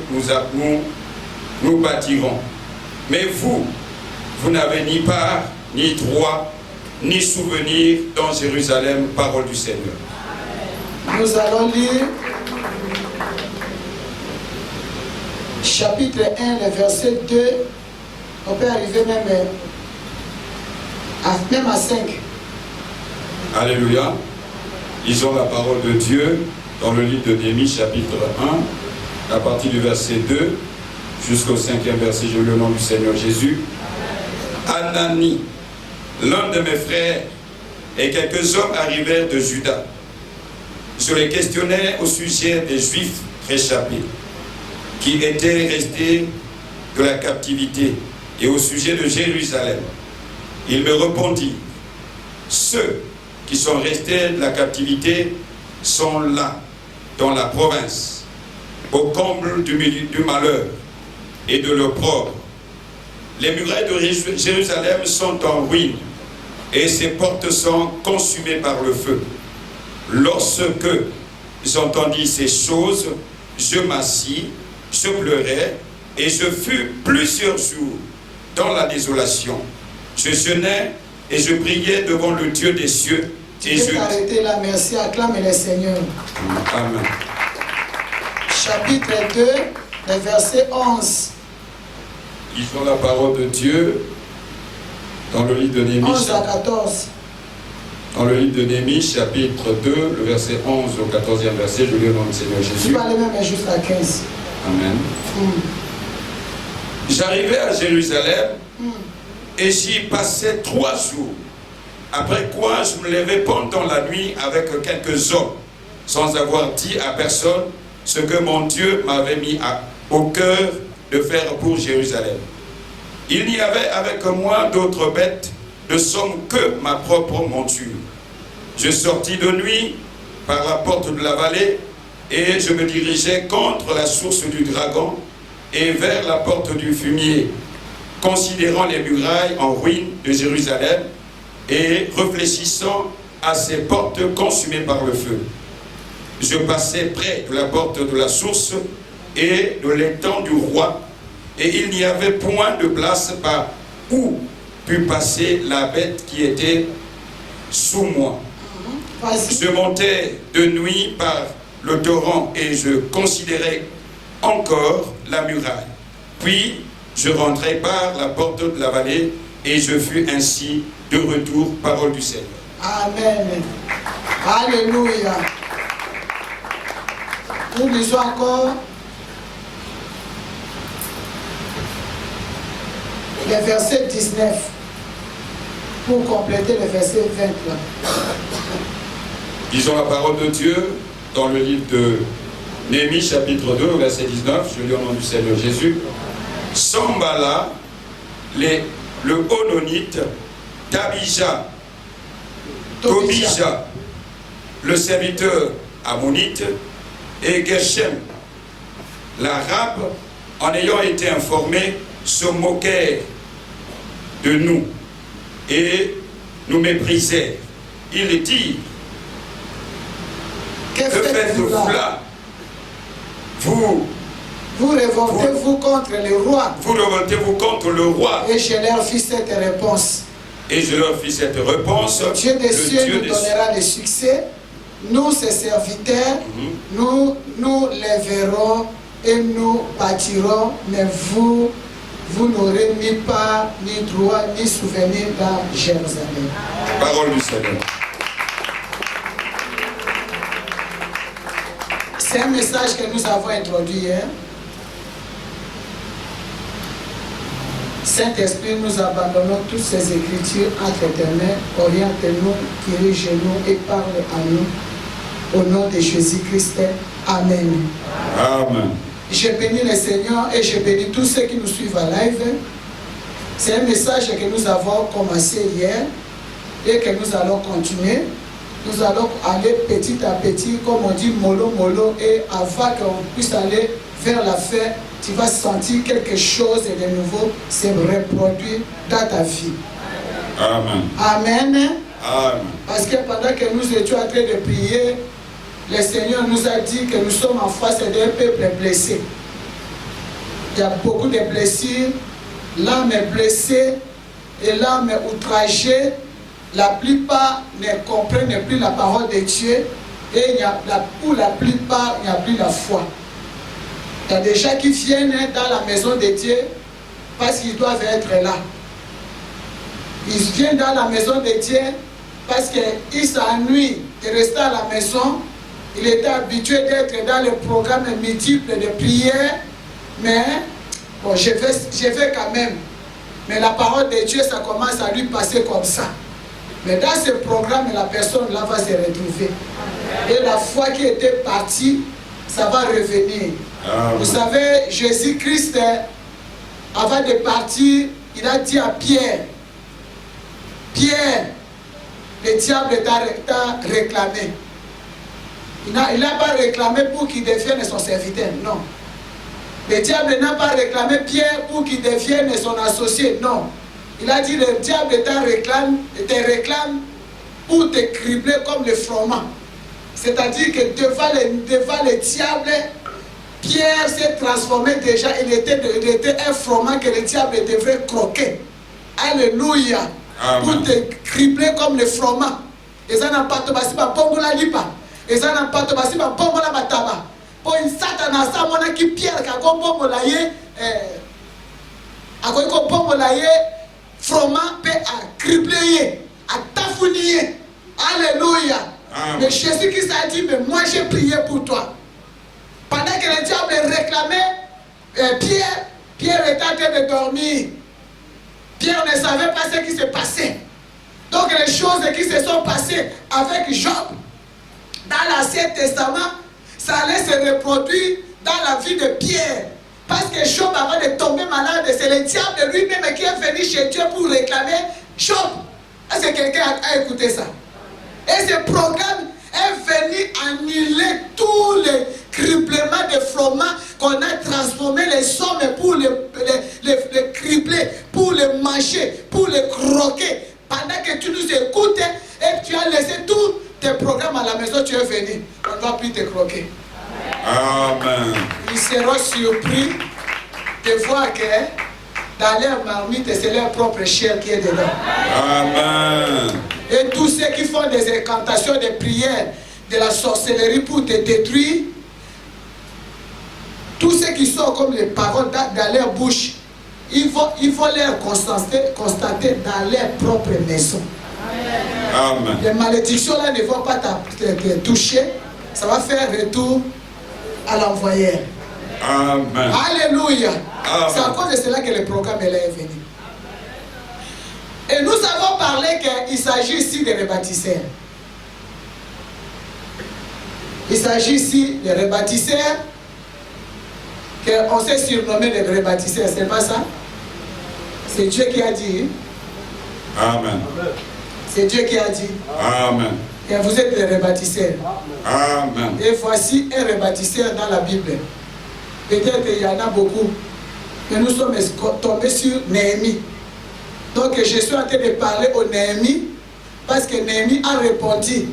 nous bâtirons. Mais vous n'avez ni part, ni droit, ni souvenir dans Jérusalem, parole du Seigneur.
Nous allons lire chapitre 1, le verset 2. On peut arriver même à 5.
Alléluia. Lisons la parole de Dieu dans le livre de Néhémie, chapitre 1, à partir du verset 2 jusqu'au 5e verset. Je lis au nom du Seigneur Jésus. Anani, l'un de mes frères, et quelques hommes arrivèrent de Juda. Je les questionnais au sujet des Juifs réchappés qui étaient restés de la captivité et au sujet de Jérusalem. Ils me répondirent, ceux qui sont restés de la captivité sont là, dans la province, au comble du malheur et de l'opprobre. Les murailles de Jérusalem sont en ruine et ses portes sont consumées par le feu. Lorsque j'entendis ces choses, je m'assis, je pleurais et je fus plusieurs jours dans la désolation. Je jeûnais et je priais devant le Dieu des cieux.
Tu peux arrêter là, merci, acclame le Seigneur.
Amen.
Chapitre 2, le verset 11.
Lisons la parole de Dieu dans le livre de Néhémie.
11 à 14.
Dans le livre de Néhémie, chapitre 2, le verset 11 au 14e verset, je lis au nom du Seigneur Jésus.
Tu vas aller même jusqu'à 15.
Amen. J'arrivais à Jérusalem et j'y passais 3 jours. Après quoi, je me levais pendant la nuit avec quelques hommes, sans avoir dit à personne ce que mon Dieu m'avait mis au cœur de faire pour Jérusalem. Il n'y avait avec moi d'autres bêtes de somme que ma propre monture. Je sortis de nuit par la porte de la vallée et je me dirigeais contre la source du dragon et vers la porte du fumier, considérant les murailles en ruine de Jérusalem et réfléchissant à ces portes consumées par le feu. Je passais près de la porte de la source et de l'étang du roi, et il n'y avait point de place par où put passer la bête qui était sous moi. Je montais de nuit par le torrent et je considérais encore la muraille. Puis je rentrai par la porte de la vallée et je fus ainsi de retour, parole du Seigneur.
Amen. Alléluia. Nous lisons encore le verset 19 pour compléter le verset 20.
Lisons la parole de Dieu dans le livre de Néhémie, chapitre 2, verset 19. Je lis au nom du Seigneur Jésus. Sambala, le Hononite, Tabija, Tobija, le serviteur ammonite, et Geshem, l'arabe, en ayant été informés, se moquèrent de nous et nous méprisèrent. Ils disent, que faites-vous là?
Vous révoltez-vous contre le roi?
Vous révoltez-vous contre le roi?
Et je leur fis cette réponse.
Et je leur fis cette réponse.
Le Dieu des cieux nous donnera le succès. Nous, ses serviteurs, nous lèverons et nous bâtirons, mais vous n'aurez ni part, ni droit, ni souvenir dans Jérusalem.
Parole du Seigneur.
C'est un message que nous avons introduit hier. Saint-Esprit, nous abandonnons toutes ces écritures entre tes mains. Oriente-nous, dirige-nous et parle à nous. Au nom de Jésus-Christ. Amen.
Amen.
Je bénis le Seigneur et je bénis tous ceux qui nous suivent en live. C'est un message que nous avons commencé hier et que nous allons continuer. Nous allons aller petit à petit, comme on dit, mollo mollo, et avant qu'on puisse aller vers la fin, tu vas sentir quelque chose de nouveau se reproduire dans ta vie.
Amen.
Amen.
Amen.
Parce que pendant que nous étions en train de prier, le Seigneur nous a dit que nous sommes en face d'un peuple blessé. Il y a beaucoup de blessures, l'âme est blessée et l'âme est outragée. La plupart ne comprennent plus la parole de Dieu et pour la plupart, il n'y a plus la foi. Il y a des gens qui viennent dans la maison de Dieu parce qu'ils doivent être là. Ils viennent dans la maison de Dieu parce qu'ils s'ennuient de rester à la maison. Il était habitué d'être dans les programmes multiples de prière, mais bon, je vais quand même. Mais la parole de Dieu, ça commence à lui passer comme ça. Mais dans ce programme, la personne là va se retrouver. Et la foi qui était partie, ça va revenir. Amen. Vous savez, Jésus-Christ, avant de partir, il a dit à Pierre, Pierre, le diable t'a réclamé. Il n'a pas réclamé pour qu'il devienne son serviteur, non. Le diable n'a pas réclamé Pierre pour qu'il devienne son associé, non. Il a dit, le diable te réclame pour te cribler comme le froment. C'est-à-dire que devant le diable, Pierre s'est transformé déjà, il était un froment que le diable devrait croquer. Alléluia. Amen. Pour te cribler comme le froment. Et ça n'a pas de basi, pas bongo la lipa. Et ça n'a pas de basi, pas bongo la bataba. Pour une satana, ça mona qui Pierre, qui a bongo la yé, a bongo la yé, froment peut à cribler, à tafounier. Alléluia. Amen. Mais Jésus qui a dit, mais moi j'ai prié pour toi. Pendant que le diable réclamait Pierre était en train de dormir. Pierre ne savait pas ce qui s'est passé. Donc les choses qui se sont passées avec Job dans l'Ancien Testament, ça allait se reproduire dans la vie de Pierre. Parce que Job, avant de tomber malade, c'est le diable lui-même qui est venu chez Dieu pour réclamer Job. Est-ce que quelqu'un a écouté ça? Et ce programme est venu annuler tous les criblements de froment qu'on a transformé les hommes pour les cribler, pour les manger, pour les croquer. Pendant que tu nous écoutes et tu as laissé tous tes programmes à la maison, tu es venu. On ne va plus te croquer.
Amen.
Ils seront surpris de voir que dans leur marmite, c'est leur propre chair qui est dedans.
Amen.
Et tous ceux qui font des incantations, des prières, de la sorcellerie pour te détruire, tous ceux qui sont comme les paroles dans leur bouche, ils vont les constater dans leur propre maison.
Amen.
Les malédictions là ne vont pas te toucher, ça va faire retour à l'envoyeur.
Amen.
Alléluia.
Amen.
C'est à cause de cela que le programme est venu. Et nous avons parlé qu'il s'agit ici de rebâtisseurs. Il s'agit ici de rebâtisseurs, qu'on s'est surnommé les rebâtisseurs, c'est pas ça? C'est Dieu qui a dit.
Amen.
C'est Dieu qui a dit.
Amen.
Et vous êtes des rebâtisseurs.
Amen.
Et voici un rebâtisseur dans la Bible. Peut-être qu'il y en a beaucoup. Mais nous sommes tombés sur Néhémie. Donc je suis en train de parler au Néhémie parce que Néhémie a répondu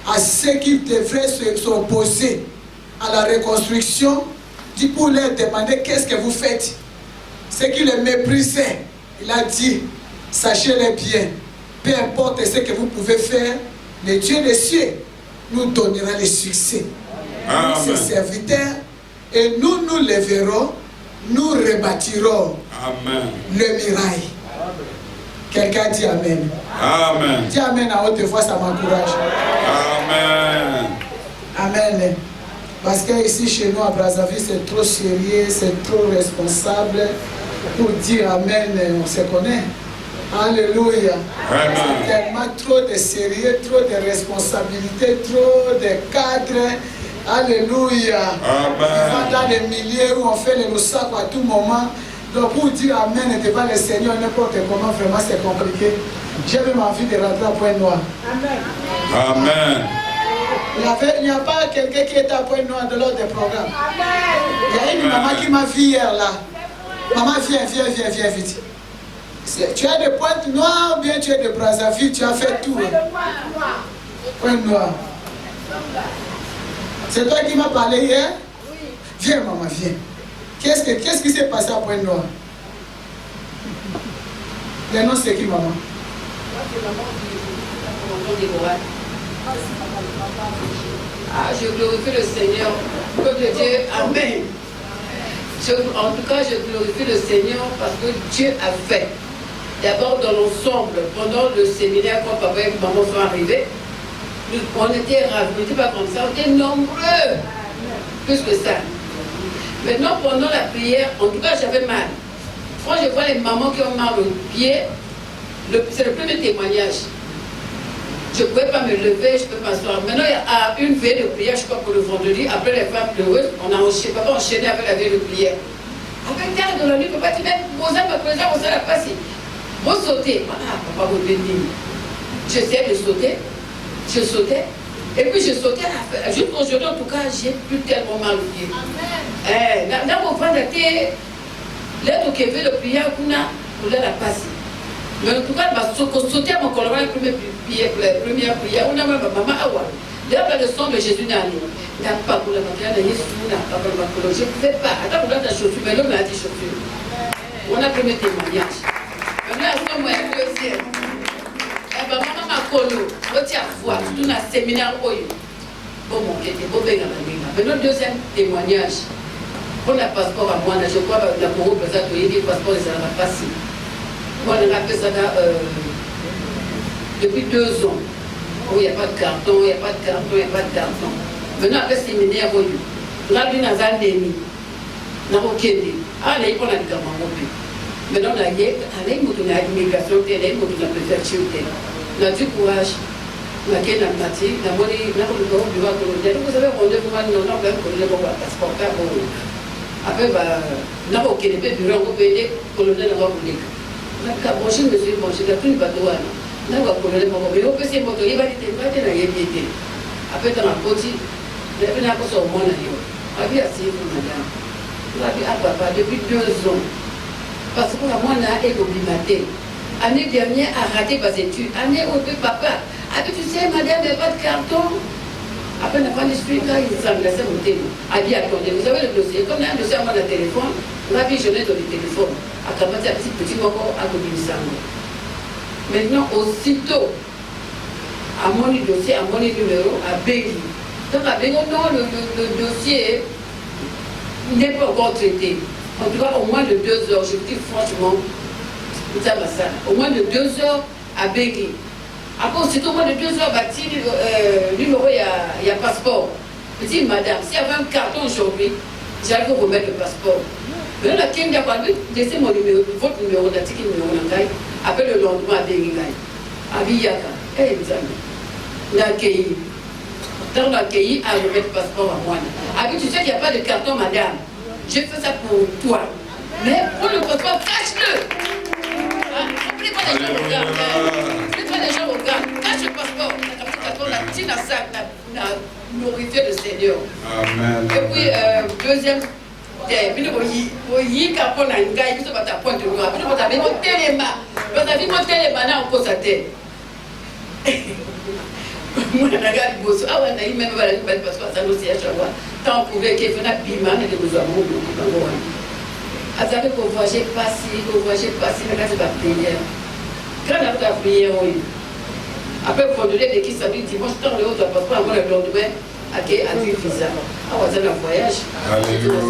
à ceux qui devraient s'opposer à la reconstruction, dit pour leur demander qu'est-ce que vous faites. Ceux qui le méprisaient, il a dit, sachez-le bien, peu importe ce que vous pouvez faire, le Dieu des cieux nous donnera le succès. Nous, ses serviteurs, et nous les verrons, nous rebâtirons
Amen.
Le mirail. Quelqu'un dit Amen.
Amen.
Dis Amen à haute voix, ça m'encourage.
Amen.
Amen. Parce que ici chez nous à Brazzaville, c'est trop sérieux, c'est trop responsable. Pour dire Amen, on se connaît. Alléluia.
Amen.
C'est tellement trop de sérieux, trop de responsabilités, trop de cadres. Alléluia.
Amen.
Dans les milliers où on fait les loussacos à tout moment. Donc pour dire Amen devant le Seigneur, n'importe comment, vraiment c'est compliqué. J'ai même envie de rentrer à Point Noir.
Amen.
Il n'y a pas quelqu'un qui est à Point Noir de l'ordre des programmes. Il y a une maman qui m'a vu hier là. Maman, viens vite. Tu as de Pointe Noire ou bien tu es de Brazzaville, tu as fait tout. Pointe Noire. C'est toi qui m'as parlé hier? Viens maman, viens. Qu'est-ce qui s'est passé à Pointe Noire? Le nom c'est qui maman?
Ah, je glorifie le Seigneur, peuple de Dieu, Amen. En tout cas, je glorifie le Seigneur parce que Dieu a fait. D'abord, dans l'ensemble, pendant le séminaire, quand papa et maman sont arrivés, on était ravis, on n'était pas comme ça, on était nombreux, plus que ça. Maintenant, pendant la prière, en tout cas, j'avais mal. Quand je vois les mamans qui ont mal au pied, c'est le premier témoignage. Je ne pouvais pas me lever, je ne peux pas m'asseoir. Maintenant, il y a une veille de prière, je crois pour le vendredi, après les femmes pleureuses, on a enchaîné avec la veille de prière. Avec terre de la nuit, papa dit, mais vous avez ma présence, vous allez passer. Vous sautez. Ah, papa, vous bénissez. J'essayais de sauter, je sautais, et puis je sautais. Jusqu'aujourd'hui, en tout cas, j'ai plus tellement mal au pied. Là, vous voyez, l'aide au Québec de prière, vous allez la passer. Mais en tout cas, sauter à mon colon, la première prière, on a ma maman Awa. Là, le sang de Jésus n'a pas pour la matin, je ne pouvais pas. Attends, pour la chaussure, mais l'homme a dit chaussure. On a le premier témoignage. Maintenant, moi, un deuxième. Maman m'a colo, on tient à voir, tout dans le séminaire. Bon, mon qui était beau, bien à la main. Maintenant, deuxième témoignage. On a passeport à moi, je crois que la Congo, peut-être, il y a des passeports, ça va passer. Moi, on a fait ça depuis 2 ans. Où il n'y a pas de carton, il n'y a pas de carton, il n'y a pas de carton. Maintenant, après, c'est une séminaire, là, il y a un ennemi. Il y a aucun ennemi. Ah, là, il y a un ennemi. Maintenant, on a l'immigration, on a la préfecture. On a du courage. On a un matière, on a un bureau colonial. Vous savez, on a un passeport. Après, on a aucun bureau, on a un colonial. On a bonjour, monsieur, bonjour, il a pris le bateau. On a un colonial, on peut se moto, il va être après, dans la petite, il y a un peu de monde. On a vu assez, madame. On a vu à papa depuis 2 ans. Parce que moi, on a été obligaté. L'année dernière, a raté ses études. Année où papa, tu sais, madame, il n'y a pas de carton. Après, on a pas d'esprit, là, il s'en laissait monter. A dit, attendez, vous avez le dossier. Comme il y a un dossier à moi, le téléphone, on a vu, je l'ai dans le téléphone. À Kamati, un petit moment, à Kobinissango. Maintenant, aussitôt, à mon dossier, à mon numéro, à Béli. Donc, à Béli, non, le dossier n'est pas encore traité. En tout cas, au moins de 2 heures, je vous dis franchement, au moins de 2 heures à Béli. Après, aussitôt, au moins de 2 heures, numéro, il y a passeport. Je dis, madame, s'il y avait un carton aujourd'hui, j'allais vous remettre le passeport. Mais là, qui m'a dit, laissez mon numéro, votre numéro, après le lendemain à Béli. À Villaka. Eh, les amis, on a accueilli. Dans on a accueilli à remettre le passeport à moi. Ah oui, tu sais qu'il n'y a pas de carton, madame. Je fais ça pour toi. Mais pour le passeport, cache-le. N'oublie pas les gens regardent. N'oublie pas les gens regardent. Cache le passeport. La petite sac, la nourriture du Seigneur.
Amen.
Et puis, deuxième, il capone à une gars, il se bat à pointe de noir. Puis, vous avez monté les mains. Vous avez monté les mains là, on pose sa tête. Moi, je regarde le boss. Ah ouais, on a eu même parce que ça nous y a chaque fois. Tant qu'on pouvait qu'il y ait un bima, on a des besoins de monde. À ça, il faut voir, j'ai passé, mais là, c'est la prière. Quand on a la prière, oui. Après, il faut donner des qui s'habillent dimanche, tant le haut, parce qu'on va le lendemain, à qui a du visa. Ah, on va faire un voyage.
Alléluia.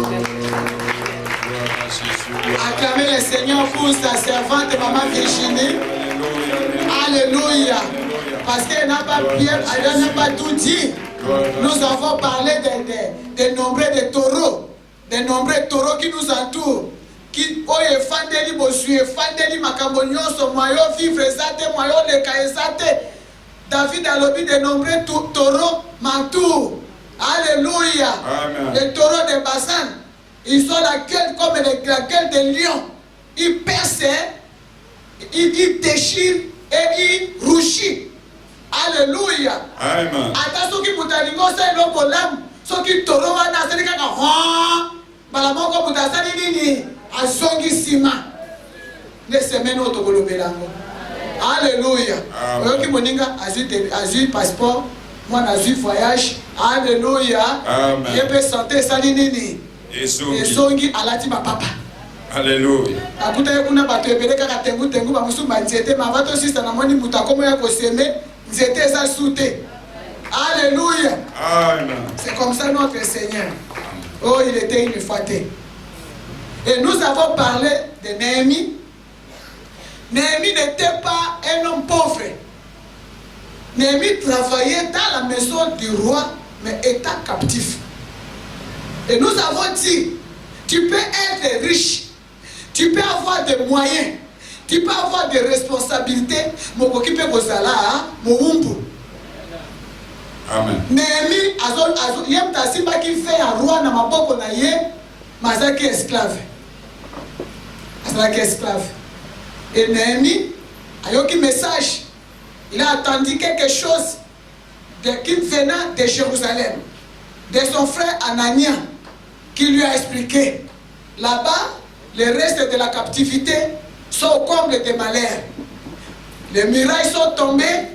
Acclamez le Seigneur pour sa servante, maman Virginie. Alléluia. Parce qu'elle n'a pas bien, elle n'a pas tout dit. Nous avons parlé des nombreux taureaux. Des nombreux taureaux qui nous entourent. Qui oye fandeli bosue, fandeli makambonyoso, moyo vivre zate, moyo le kaezate. David a lobby des nombreux taureaux m'entourent. Alléluia.
Amen.
Les taureaux de Basan, ils ont la gueule comme la gueule de lion. Ils percent, ils déchirent et ils rougissent. Alléluia.
Amen.
Ata soki mutalingo sa ilo bolam, soki taureau wana asali kaka hon, balamoko mutasali nini, azongi sima. Les semaines au Togolo Belango. Alléluia. Oyoki moninga azui passeport, moi azui voyage. Alléluia.
Amen.
Je peux santé sali nini. Ezongi alati ma papa.
Alléluia.
Akuta yekuna bato ebele kaka tengu ba musu ba nzete ma bato sisa na moni mutakomo ya koseme nzete eza sute. Alléluia.
Amen.
C'est comme ça notre Seigneur. Oh, il était une fois. Et nous avons parlé de Néhémie. Néhémie n'était pas un homme pauvre. Néhémie travaillait dans la maison du roi, mais était captif. Et nous avons dit, tu peux être riche, tu peux avoir des moyens, tu peux avoir des responsabilités, mais tu peux
Amen.
Néhémie, yem tasimba qui fait un roi na maboko na ye, mazaki esclave. Azaki esclave. Et Néhémie a eu un message. Il a attendu quelque chose qui venait de Jérusalem, de son frère Anania, qui lui a expliqué. Là-bas, les restes de la captivité sont au comble des malheurs. Les murailles sont tombées.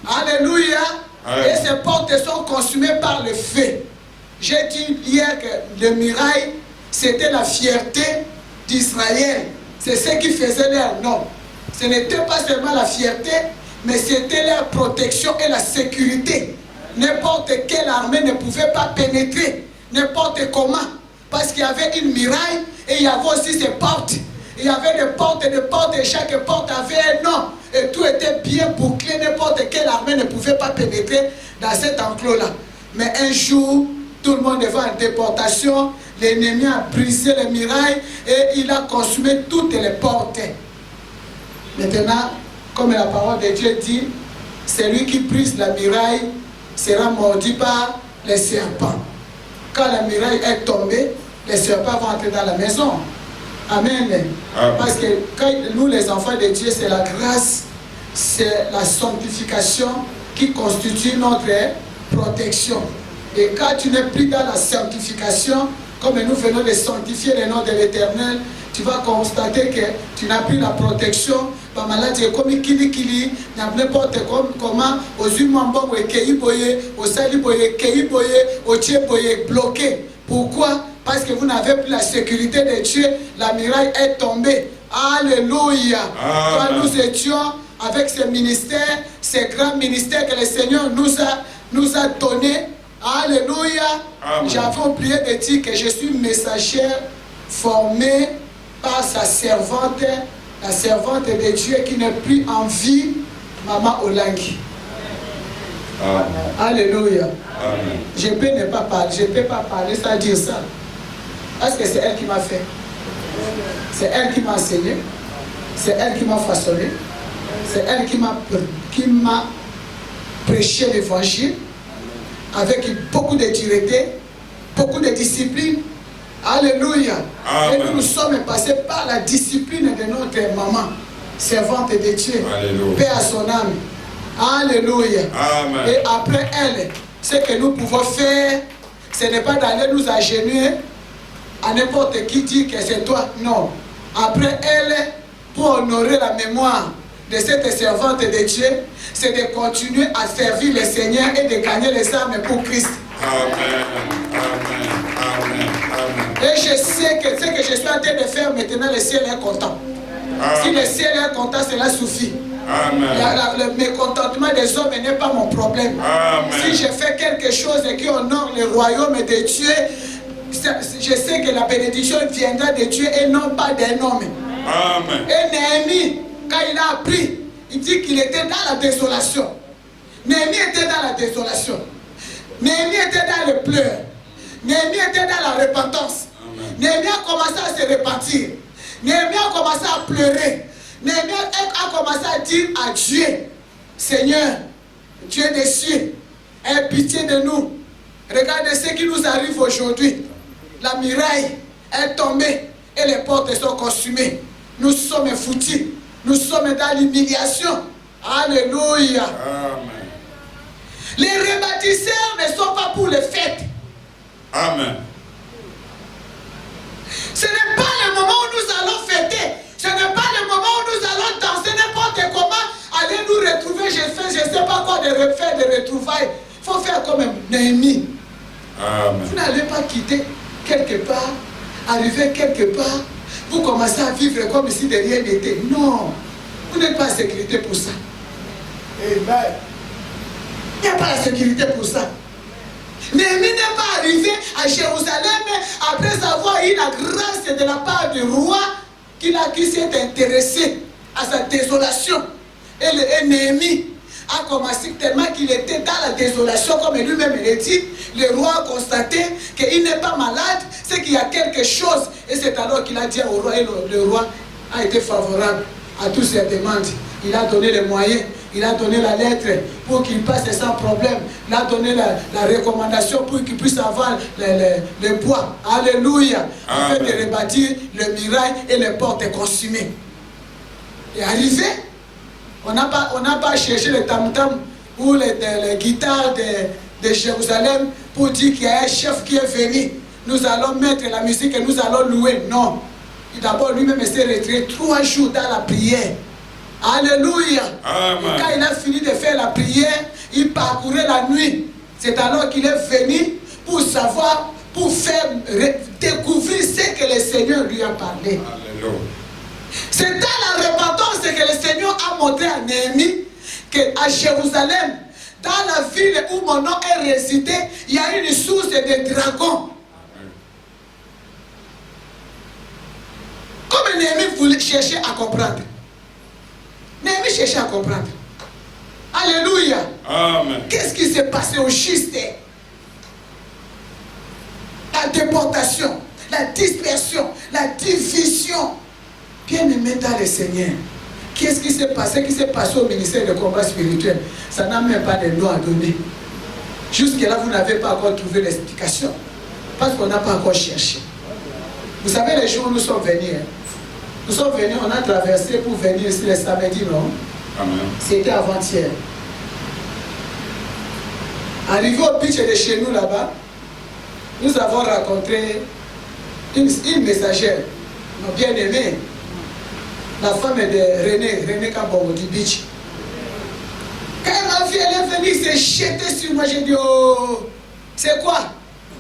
Alléluia. Et ces portes sont consumées par le feu. J'ai dit hier que les murailles, c'était la fierté d'Israël. C'est ce qui faisait leur nom. Ce n'était pas seulement la fierté, mais c'était leur protection et la sécurité. N'importe quelle armée ne pouvait pas pénétrer, n'importe comment. Parce qu'il y avait une muraille et il y avait aussi ces portes. Il y avait des portes et chaque porte avait un nom. Et tout était bien bouclé, n'importe quelle armée ne pouvait pas pénétrer dans cet enclos-là. Mais un jour, tout le monde est en déportation, l'ennemi a brisé les murailles et il a consumé toutes les portes. Maintenant, comme la parole de Dieu dit, celui qui brise la muraille sera mordu par les serpents. Quand la muraille est tombée, les serpents vont entrer dans la maison. Amen. Parce que quand nous, les enfants de Dieu, c'est la grâce, c'est la sanctification qui constitue notre protection. Et quand tu n'es plus dans la sanctification, comme nous venons de sanctifier le nom de l'Éternel, tu vas constater que tu n'as plus la protection. Par maladie, comme kili, n'importe comment, aux humains, bloqué. Pourquoi? Parce que vous n'avez plus la sécurité de Dieu, la muraille est tombée. Alléluia. Quand nous étions avec ce ministère, ces grands ministères que le Seigneur nous a donnés, alléluia. J'avais oublié de dire que je suis messagère formée par sa servante, la servante de Dieu qui n'est plus en vie, Maman Olangi. Alléluia.
Amen.
Je peux ne pas parler, je ne peux pas parler sans dire ça. Parce que c'est elle qui m'a fait. C'est elle qui m'a enseigné. C'est elle qui m'a façonné. C'est elle qui m'a prêché l'évangile avec beaucoup de dureté, beaucoup de discipline. Alléluia.
Amen.
Et nous sommes passés par la discipline de notre maman, servante de Dieu.
Alléluia.
Paix à son âme. Alléluia.
Amen.
Et après elle, ce que nous pouvons faire, ce n'est pas d'aller nous agenouiller à n'importe qui dit que c'est toi. Non. Après elle, pour honorer la mémoire de cette servante de Dieu, c'est de continuer à servir le Seigneur et de gagner les âmes pour Christ.
Amen. Amen. Amen. Amen.
Et je sais que ce que je suis en train de faire maintenant, le ciel est content. Si le ciel est content, cela suffit.
Amen.
Le mécontentement des hommes n'est pas mon problème.
Amen.
Si je fais quelque chose qui honore le royaume de Dieu, je sais que la bénédiction viendra de Dieu et non pas d'un homme.
Amen.
Et Néhémie, quand il a appris, il dit qu'il était dans la désolation. Néhémie était dans la désolation. Néhémie était dans le pleur. Néhémie était dans la repentance. Néhémie a commencé à se repentir. Néhémie a commencé à pleurer. Néhémie a commencé à dire à Dieu, Seigneur, Dieu des cieux, aie pitié de nous. Regardez ce qui nous arrive aujourd'hui. La muraille est tombée et les portes sont consumées. Nous sommes foutus. Nous sommes dans l'humiliation. Alléluia.
Amen.
Les rebâtisseurs ne sont pas pour les fêtes.
Amen.
Ce n'est pas le moment où nous allons fêter. Ce n'est pas le moment où nous allons danser n'importe comment. Aller nous retrouver, je ne sais pas quoi de refaire, de retrouvailles. Il faut faire comme Néhémie.
Amen.
Vous n'allez pas quitter quelque part, arriver quelque part, vous commencez à vivre comme si de rien n'était. Non, vous n'êtes pas en sécurité pour ça. Amen. Il n'y a pas la sécurité pour ça. Néhémie n'est pas arrivé à Jérusalem après avoir eu la grâce de la part du roi qui s'est intéressé à sa désolation. Et Néhémie a commencé tellement qu'il était dans la désolation, comme lui-même l'a dit. Le roi a constaté qu'il n'est pas malade, c'est qu'il y a quelque chose. Et c'est alors qu'il a dit au roi, et le roi a été favorable à toutes ses demandes. Il a donné les moyens, il a donné la lettre pour qu'il passe sans problème. Il a donné la recommandation pour qu'il puisse avoir le bois. Alléluia. Afin de rebâtir le muraille et les portes consumées. Et arrivé, on n'a pas cherché le tam-tam ou les guitares de Jérusalem pour dire qu'il y a un chef qui est venu. Nous allons mettre la musique et nous allons louer. Non. D'abord, lui-même s'est retiré 3 jours dans la prière. Alléluia.
Amen.
Quand il a fini de faire la prière, il parcourait la nuit. C'est alors qu'il est venu pour savoir, pour faire découvrir ce que le Seigneur lui a parlé.
Alléluia.
C'est dans la repentance que le Seigneur a montré à Néhémie qu'à Jérusalem, dans la ville où mon nom est récité, il y a une source de dragons. Comme Néhémie voulait chercher à comprendre. Néhémie cherchait à comprendre. Alléluia.
Amen.
Qu'est-ce qui s'est passé au juste? La déportation, la dispersion, la division. Bien-aimé dans le Seigneur, qu'est-ce qui s'est passé au ministère de combat spirituel? Ça n'a même pas de nom à donner. Jusque-là, vous n'avez pas encore trouvé l'explication. Parce qu'on n'a pas encore cherché. Vous savez, les jours où nous sommes venus, nous sommes venus, on a traversé pour venir ici le samedi, non?
Amen.
C'était avant-hier. Arrivé au pitch de chez nous là-bas, nous avons rencontré une messagère, nos bien-aimés, la femme de René Kabongo du Beach. Quand ma fille elle est venue, s'est jetée sur moi, j'ai dit, oh, c'est quoi?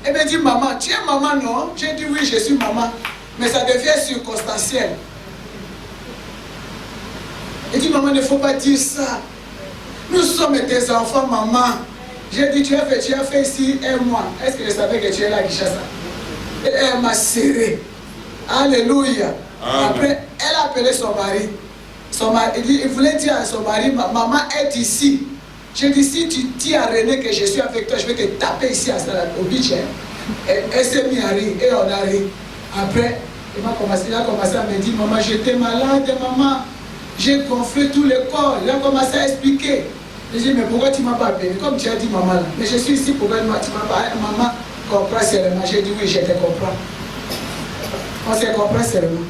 Elle m'a dit, maman, tu es maman, non? J'ai dit, oui, je suis maman, mais ça devient circonstanciel. Elle dit, maman, il ne faut pas dire ça. Nous sommes tes enfants, maman. J'ai dit, tu as fait ici 1 mois. Est-ce que je savais que tu es là, Kishasa? Et elle m'a serré. Alléluia. Amen. Après, elle a appelé son mari. Il voulait dire à son mari, maman est ici. J'ai dit, si tu dis à René que je suis avec toi, je vais te taper ici au beach. Elle s'est mise à rire et on a ri. Après, il a commencé à me dire, maman, j'étais malade, maman. J'ai gonflé tout le corps. Il a commencé à expliquer. J'ai dit, mais pourquoi tu ne m'as pas appelé? Comme tu as dit, maman, là. Mais je suis ici, pourquoi tu ne m'as pas appelé? Maman, comprends seulement. J'ai dit, oui, je te comprends. On se comprend seulement.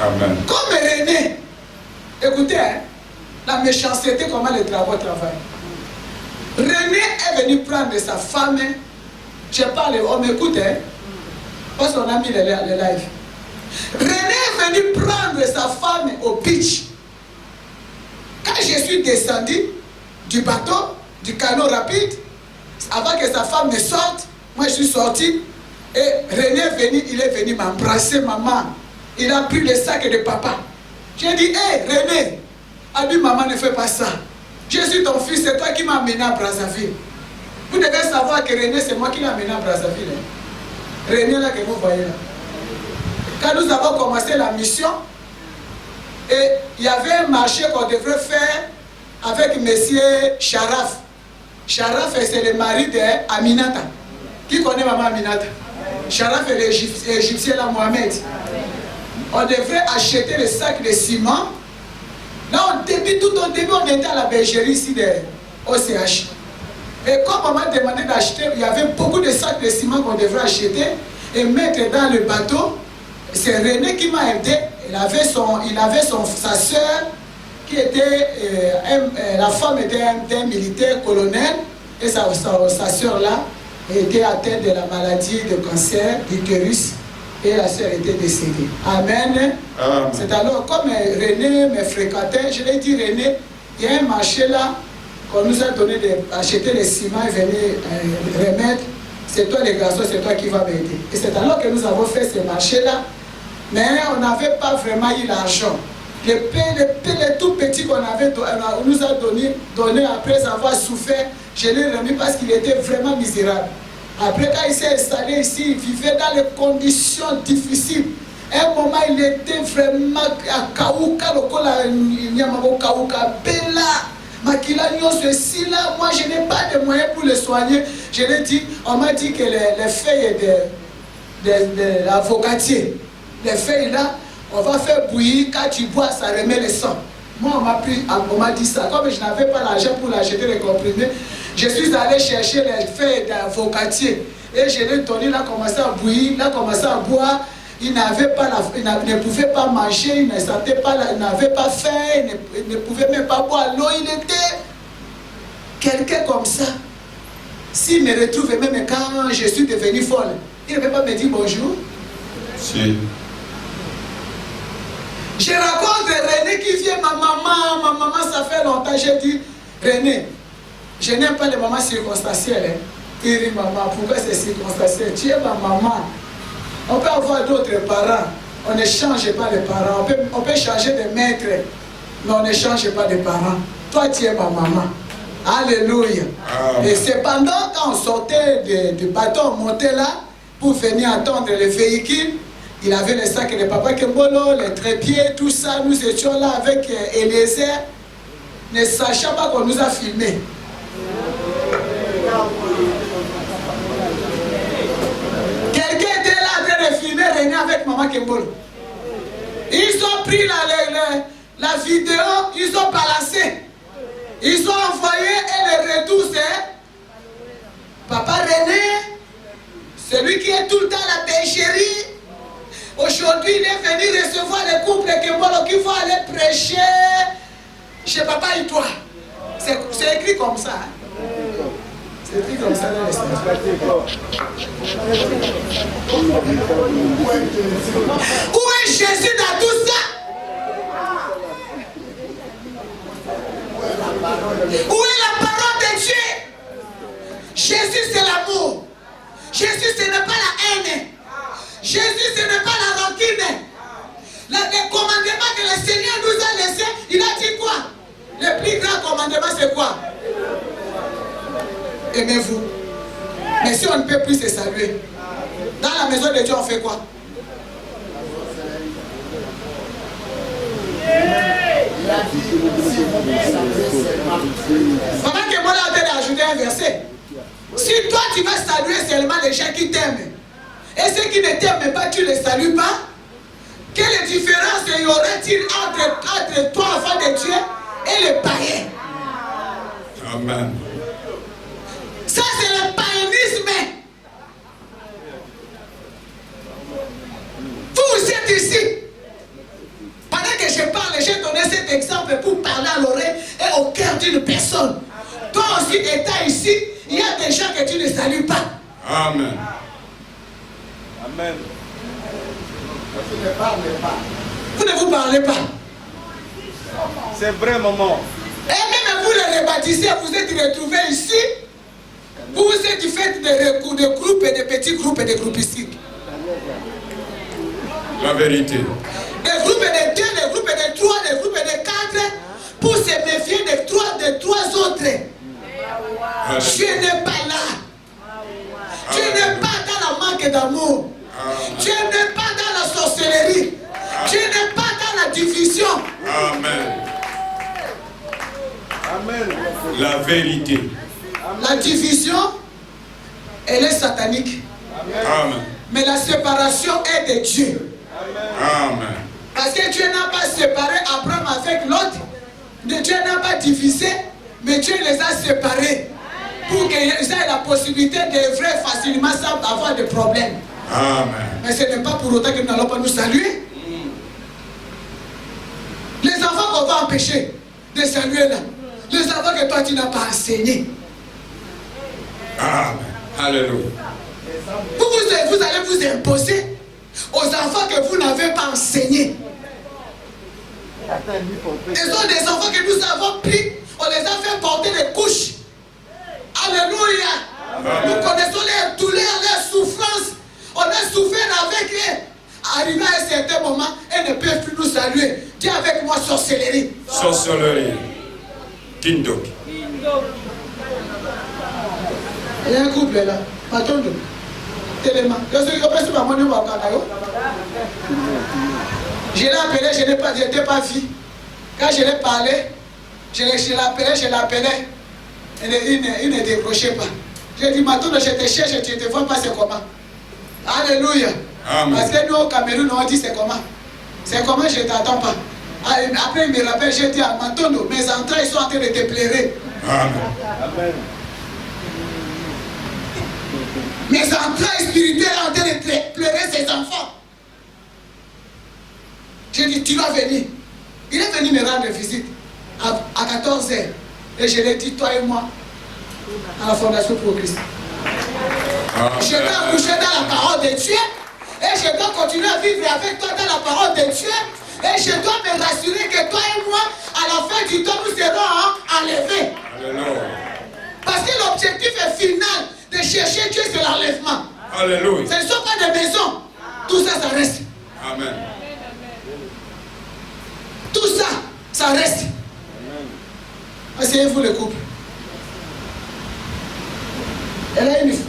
Amen.
Comme René, écoutez, hein, la méchanceté, comment les travaux travaillent. René est venu prendre sa femme. Je parle, on m'écoute, hein, parce qu'on a mis le live. René est venu prendre sa femme au beach. Quand je suis descendu du bateau, du canot rapide, avant que sa femme ne sorte, moi je suis sorti. Et René il est venu m'embrasser, maman. Il a pris le sac de papa. J'ai dit, hé René, a dit, maman ne fais pas ça. Je suis ton fils, c'est toi qui m'as amené à Brazzaville. Vous devez savoir que René, c'est moi qui l'ai amené à Brazzaville. Hein. René là que vous voyez là. Quand nous avons commencé la mission, et il y avait un marché qu'on devrait faire avec monsieur Sharaf. Sharaf, c'est le mari d'Aminata. Qui connaît maman Aminata? Sharaf est l'Égyptien là, Mohamed. On devrait acheter le sac de ciment. Là, tout au début, on était à la bergerie ici de OCH. Et comme on m'a demandé d'acheter, il y avait beaucoup de sacs de ciment qu'on devrait acheter et mettre dans le bateau. C'est René qui m'a aidé. Il avait sa soeur qui était, la femme était un militaire colonel et sa soeur là était atteinte de la maladie de cancer d'utérus et la soeur était décédée. Amen. Amen. C'est alors comme René me fréquentait, je lui ai dit René, il y a un marché là qu'on nous a donné d'acheter les ciments et venir remettre. C'est toi les garçons, c'est toi qui vas m'aider. Et c'est alors que nous avons fait ce marché là. Mais on n'avait pas vraiment eu l'argent. Les tout petits qu'on avait, on nous a donné après avoir souffert, je l'ai remis parce qu'il était vraiment misérable. Après, quand il s'est installé ici, il vivait dans des conditions difficiles. À un moment, il était vraiment à Kaouka, Bella, Makila ceci là. Moi, je n'ai pas de moyens pour le soigner. Je l'ai dit, on m'a dit que les feuilles de l'avocatier, les feuilles là, on va faire bouillir, quand tu bois, ça remet le sang. Moi, on m'a dit ça. Comme je n'avais pas l'argent pour l'acheter les comprimés, je suis allé chercher les feuilles d'avocatier. Et je l'ai donné, il a commencé à bouillir, il a commencé à boire. Il ne pouvait pas manger, il ne sentait pas, il n'avait pas faim, il ne pouvait même pas boire l'eau. Il était quelqu'un comme ça. S'il me retrouve même quand je suis devenu folle, il ne peut pas me dire bonjour.
Si.
Je rencontre René qui vient, ma maman, ça fait longtemps. J'ai dit, René, je n'aime pas les mamans circonstancielles. Hein. Il dit, maman, pourquoi c'est circonstanciel? Tu es ma maman. On peut avoir d'autres parents. On ne change pas de parents. On peut changer de maître, mais on ne change pas de parents. Toi, tu es ma maman. Alléluia. Et cependant, quand on sortait du bateau, on montait là pour venir attendre le véhicule. Il avait les sacs de Papa Kembolo, les trépieds, tout ça. Nous étions là avec Eliezer, ne sachant pas qu'on nous a filmés. Quelqu'un était là en train de filmer René avec Maman Kembolo. Ils ont pris la vidéo, ils ont balancé. Ils ont envoyé et le retour c'est Papa René, celui qui est tout le temps à la bergerie. Aujourd'hui, il est venu recevoir les couples qui vont aller prêcher chez Papa et toi. C'est écrit comme ça. Hein? C'est écrit comme ça dans l'espace. Où est Jésus dans tout ça? Où est la parole de Dieu? Jésus, c'est l'amour. Jésus, ce n'est pas la haine. Jésus, ce n'est pas la rancune. Le commandement que le Seigneur nous a laissé, il a dit quoi? Le plus grand commandement, c'est quoi? Aimez-vous. Mais si on ne peut plus se saluer, dans la maison de Dieu, on fait quoi? Pendant que moi, là, on t'a ajouté un verset. Si toi, tu vas saluer seulement les gens qui t'aiment, et ceux qui ne t'aiment pas, tu ne les salues pas, quelle différence y aurait-il entre toi, enfant de Dieu, et les païens?
Amen.
Ça, c'est le païanisme. Vous êtes ici. Pendant que je parle, j'ai donné cet exemple pour parler à l'oreille et au cœur d'une personne. Toi aussi, étant ici, il y a des gens que tu ne salues pas.
Amen.
Amen.
Vous ne parlez pas. Vous ne vous parlez pas.
C'est vrai, maman.
Et même vous les rebaptisez, vous êtes retrouvés ici. Vous êtes fait de groupes et de petits groupes et de groupistiques.
La vérité.
Des groupes de 2, des groupes de 3, des groupes de 4 pour se méfier des trois autres. Dieu n'est pas là. Dieu n'est pas dans la manque d'amour. Dieu n'est pas dans la sorcellerie. Dieu n'est pas dans la division.
Amen.
Amen.
La vérité.
La division, elle est satanique.
Amen.
Mais la séparation est de Dieu.
Amen.
Parce que Dieu n'a pas séparé Abraham avec l'autre. Dieu n'a pas divisé, mais Dieu les a séparés. pour qu'ils aient la possibilité d'œuvrer facilement sans avoir de problèmes.
Amen.
Mais ce n'est pas pour autant que nous n'allons pas nous saluer. Les enfants qu'on va empêcher de saluer là, les enfants que toi tu n'as pas enseigné.
Amen. Alléluia.
Vous allez vous imposer aux enfants que vous n'avez pas enseignés. Ce sont des enfants que nous avons pris, on les a fait porter des couches. Alléluia. Nous connaissons leurs douleurs, leurs souffrances. On a souffert avec eux. Arrivé à un certain moment, elles ne peuvent plus nous saluer. Dis avec moi sorcellerie.
Sorcellerie. Kindok.
Il y a un couple là. Attends. Tellement. Je l'ai appelé, je n'étais pas fille. Quand je l'ai parlé, je l'appelais. Il ne décrochait pas. J'ai dit, maintenant je te cherche, je ne te vois pas, c'est comment. Alléluia.
Amen.
Parce que nous au Cameroun, on dit c'est comment. C'est comment, je ne t'attends pas. Après, il me rappelle, j'ai dit à Matondo, mes entrailles sont en train de te pleurer.
Amen.
Mes entrailles spirituelles sont en train de pleurer ses enfants. J'ai dit, tu vas venir. Il est venu me rendre visite à 14h. Et je l'ai dit, toi et moi, à la Fondation pour Christ. Je dois accoucher dans la parole de Dieu. Et je dois continuer à vivre avec toi dans la parole de Dieu. Et je dois me rassurer que toi et moi, à la fin du temps, nous serons enlevés.
Alléluia.
Parce que l'objectif est final de chercher Dieu, c'est l'enlèvement.
Alléluia.
Ce ne sont pas des maisons. Tout ça, ça reste.
Amen.
Tout ça, ça reste. Asseyez-vous le couple.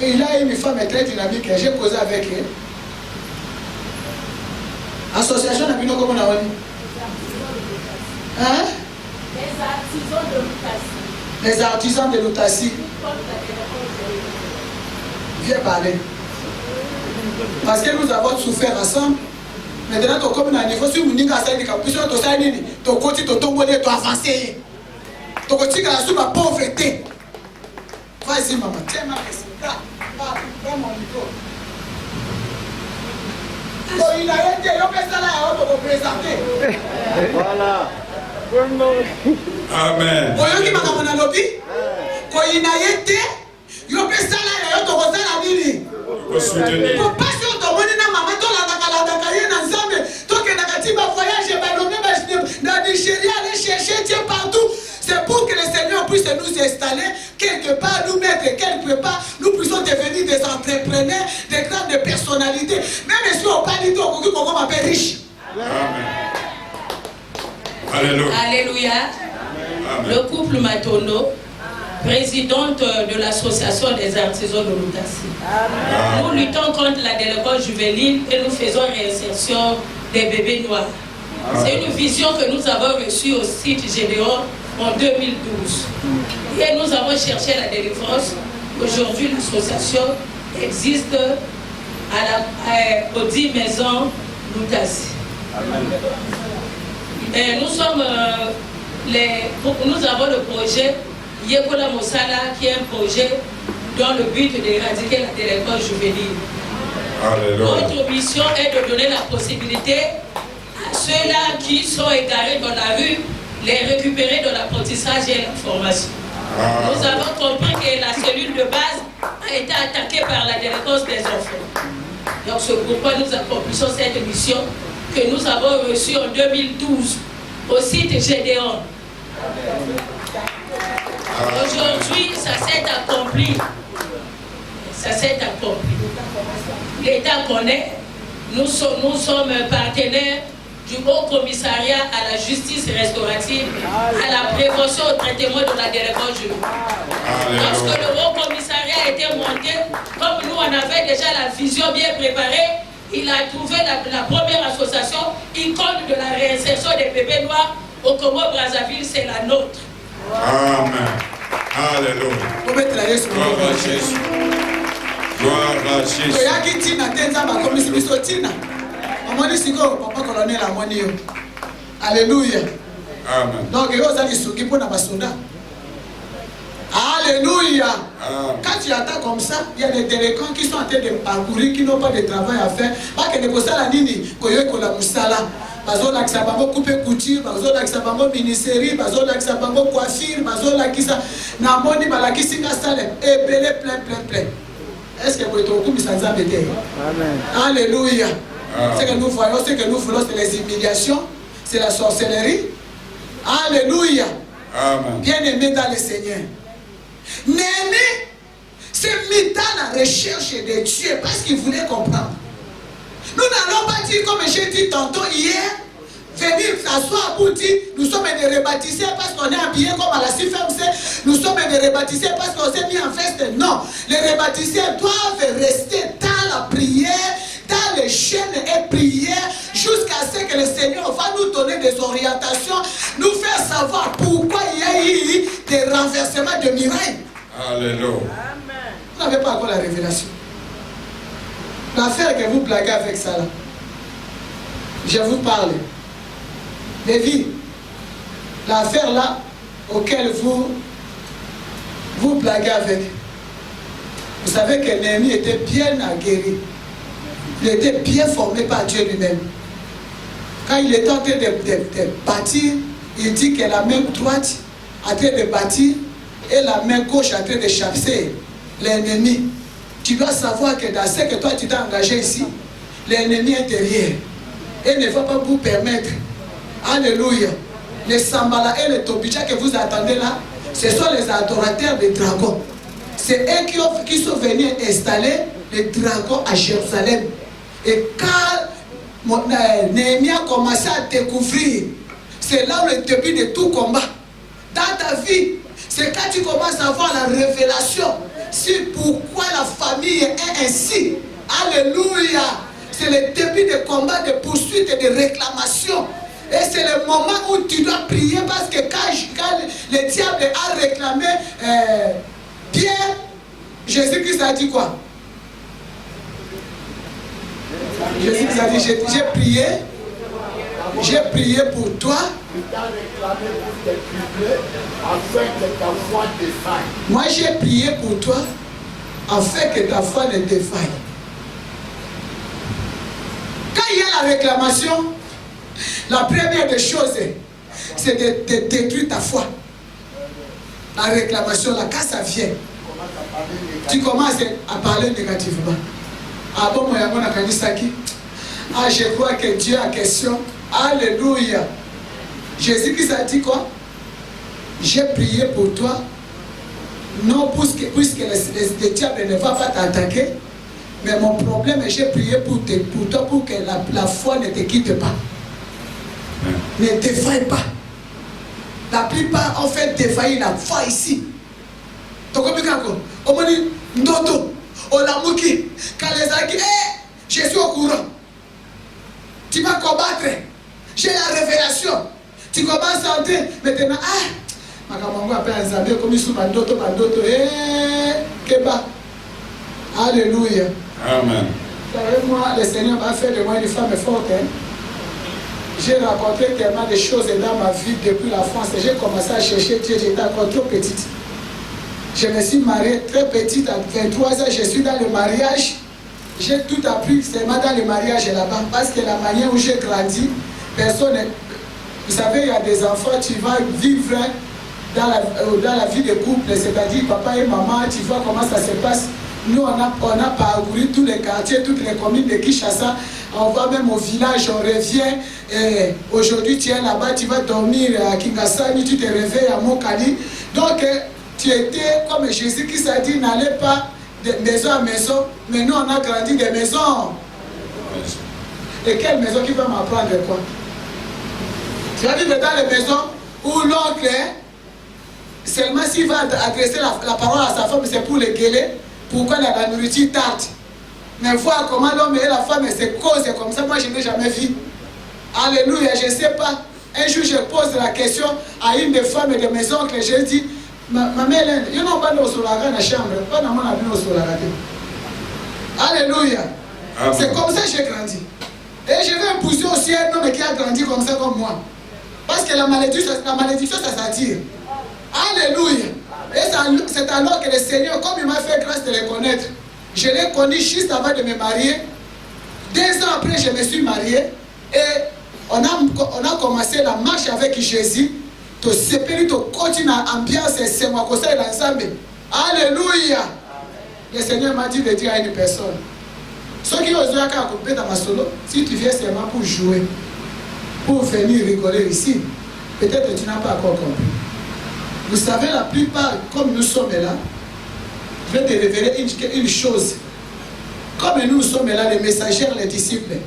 Il a une femme très dynamique. J'ai causé avec elle. Association Nabino, comment on a dit? Hein? Les artisans de Lutassi. Viens parler. Parce que nous avons souffert ensemble. Maintenant, tu comme un niveau, si vous n'avez pas de capuchon, tu as dit, tu continues, tu tombes, tu avances. Tu continues à la pauvreté. Vas-y, maman, tiens ma question. Prends mon micro. Il a été, il a fait ça là, il va te présenter.
Voilà.
Amen.
Oyoki makambo na lobi koyina yete yo pesa la yo to kozala nini
Pour soutenir.
ko pasi o to moni na mama to la ye na nzambe to ke na katiba voyage ba lomé na Nigeria aller chercher Dieu partout. C'est pour que le Seigneur puisse nous installer quelque part, nous mettre quelque part, nous puissions devenir des entrepreneurs, des grandes personnalités. Même si on parle de tout, on m'appelle riche.
Amen. Alléluia.
Alléluia.
Amen.
Le couple Matondo, présidente de l'association des artisans de Lutassi. Nous luttons contre la délinquance juvénile et nous faisons réinsertion des bébés noirs. C'est une vision que nous avons reçue au site Gédéon en 2012. Et nous avons cherché la délivrance. Aujourd'hui, l'association existe aux 10 maisons Lutassi. Et nous avons le projet Yekola Mosala, qui est un projet dans le but d'éradiquer la délinquance juvénile. Notre mission est de donner la possibilité à ceux-là qui sont égarés dans la rue, les récupérer de l'apprentissage et la formation. Nous avons compris que la cellule de base a été attaquée par la délinquance des enfants. Donc c'est pourquoi nous accomplissons cette mission que nous avons reçue en 2012 au site Gédéon. Aujourd'hui, ça s'est accompli. Ça s'est accompli. L'État connaît. Nous sommes partenaires du Haut Commissariat à la justice restaurative, à la prévention au traitement de la délinquance juvénile. Lorsque le Haut Commissariat a été monté, comme nous on avait déjà la vision bien préparée, il a trouvé la première association, icône de la réinsertion des bébés noirs au Congo-Brazzaville, c'est la nôtre.
Amen. Alléluia. Gloire à Jésus. Gloire à Jésus.
Alléluia.
Amen.
Donc, il y a des gens qui sont Alléluia. Alléluia. Quand tu attends comme ça, il y a des délinquants qui sont en train de parcourir, qui n'ont pas de travail à faire. Pas que les la nini, koyokola musala. Bazo la kisabango coupe couture, bazo la kisabango ministérie, bazo la kisabango coiffure, bazo la kisa na moni balakisi ngasale et belé plein. Est-ce que vous êtes au coup de Amen. Alléluia. Ce que nous voyons, ce que nous voulons, c'est les humiliations, c'est la sorcellerie. Alléluia.
Amen.
Bien-aimé dans le Seigneur. Néhémie s'est mis dans la recherche de Dieu parce qu'il voulait comprendre. Nous n'allons pas dire, comme j'ai dit tantôt hier, venir s'asseoir pour dire nous sommes des rebaptisés parce qu'on est habillés comme à la CFMC, nous sommes des rebaptisés parce qu'on s'est mis en veste. Non, les rebaptisés doivent rester dans la prière, dans les chaînes et prières, jusqu'à ce que le Seigneur va nous donner des orientations, nous faire savoir pourquoi il y a eu des renversements de murailles.
Alléluia.
Vous n'avez pas encore la révélation. L'affaire que vous blaguez avec ça là, je vous parle. Lévi, l'affaire là auquel vous blaguez avec, vous savez que Néhémie était bien aguerri. Il était bien formé par Dieu lui-même. Quand il était en train de bâtir, il dit que la main droite en train de bâtir et la main gauche en train de chasser l'ennemi. Tu dois savoir que dans ce que toi tu t'es engagé ici, l'ennemi est derrière. Et ne va pas vous permettre. Alléluia. Les Sambala et les Tobidja que vous attendez là, ce sont les adorateurs des dragons. C'est eux qui sont venus installer les dragons à Jérusalem. Et quand Néhémie a commencé à découvrir, c'est là où le début de tout combat. Dans ta vie, c'est quand tu commences à avoir la révélation sur pourquoi la famille est ainsi. Alléluia. C'est le début de combat, de poursuite et de réclamation. Et c'est le moment où tu dois prier parce que quand le diable a réclamé Pierre, Jésus-Christ a dit quoi? Jésus-Christ a dit, j'ai prié pour toi. Moi j'ai prié pour toi afin que ta foi ne défaille. Quand il y a la réclamation, la première des choses, c'est de détruire ta foi. La réclamation, là, quand ça vient, tu commences à parler négativement. Ah bon, moi, je crois que Dieu a question. Alléluia. Jésus-Christ a dit quoi? J'ai prié pour toi. Non, puisque le diable ne va pas t'attaquer. Mais mon problème est j'ai prié pour toi pour que la foi ne te quitte pas. Ne défaille pas. La plupart ont fait défaillir la foi ici. Je suis au courant. Tu vas combattre. J'ai la révélation. Tu commences à entrer. Maintenant, alléluia.
Amen.
Moi, le Seigneur m'a fait de moi une femme forte. J'ai rencontré tellement de choses dans ma vie depuis la France. J'ai commencé à chercher Dieu, j'étais encore trop petite. Je me suis mariée très petite, à 23 ans, je suis dans le mariage. J'ai tout appris seulement dans le mariage là-bas. Parce que la manière où j'ai grandi, personne n'est... Vous savez, il y a des enfants, tu vas vivre dans la vie de couple, c'est-à-dire papa et maman, tu vois comment ça se passe. Nous, on a parcouru tous les quartiers, toutes les communes de Kinshasa. On va même au village, on revient. Et aujourd'hui, tu es là-bas, tu vas dormir à Kingasani, tu te réveilles à Mokali. Donc, tu étais, comme Jésus-Christ a dit, n'allez pas de maison à maison. Mais nous, on a grandi des maisons. Et quelle maison qui va m'apprendre quoi? Tu vas vivre dans les maisons où l'oncle, seulement s'il va adresser la parole à sa femme, c'est pour les gueuler. Pourquoi la nourriture tarde? Mais voir comment l'homme et la femme se causent comme ça, moi je n'ai jamais vu. Alléluia, je ne sais pas. Un jour je pose la question à une des femmes de maison que j'ai dit, ma mère, il n'y a pas de solara dans la chambre, pas dans mon avis au solara. Alléluia. C'est comme ça que j'ai grandi. Et je vais épouser aussi un homme qui a grandi comme ça comme moi. Parce que la malédiction ça s'attire. Alléluia. Et c'est alors que le Seigneur, comme il m'a fait grâce de les connaître, je l'ai connu juste avant de me marier. 2 ans après, je me suis marié. Et on a commencé la marche avec Jésus. To sepeli to continue ambiance c'est moi comme ça l'ensemble. Alléluia. Le Seigneur m'a dit de dire à une personne. Ceux qui osent couper dans ma solo, si tu viens seulement pour jouer, pour venir rigoler ici, peut-être que tu n'as pas encore compris. Vous savez, la plupart, comme nous sommes là, je vais te révéler une chose. Comme nous sommes là, les messagers, les disciples,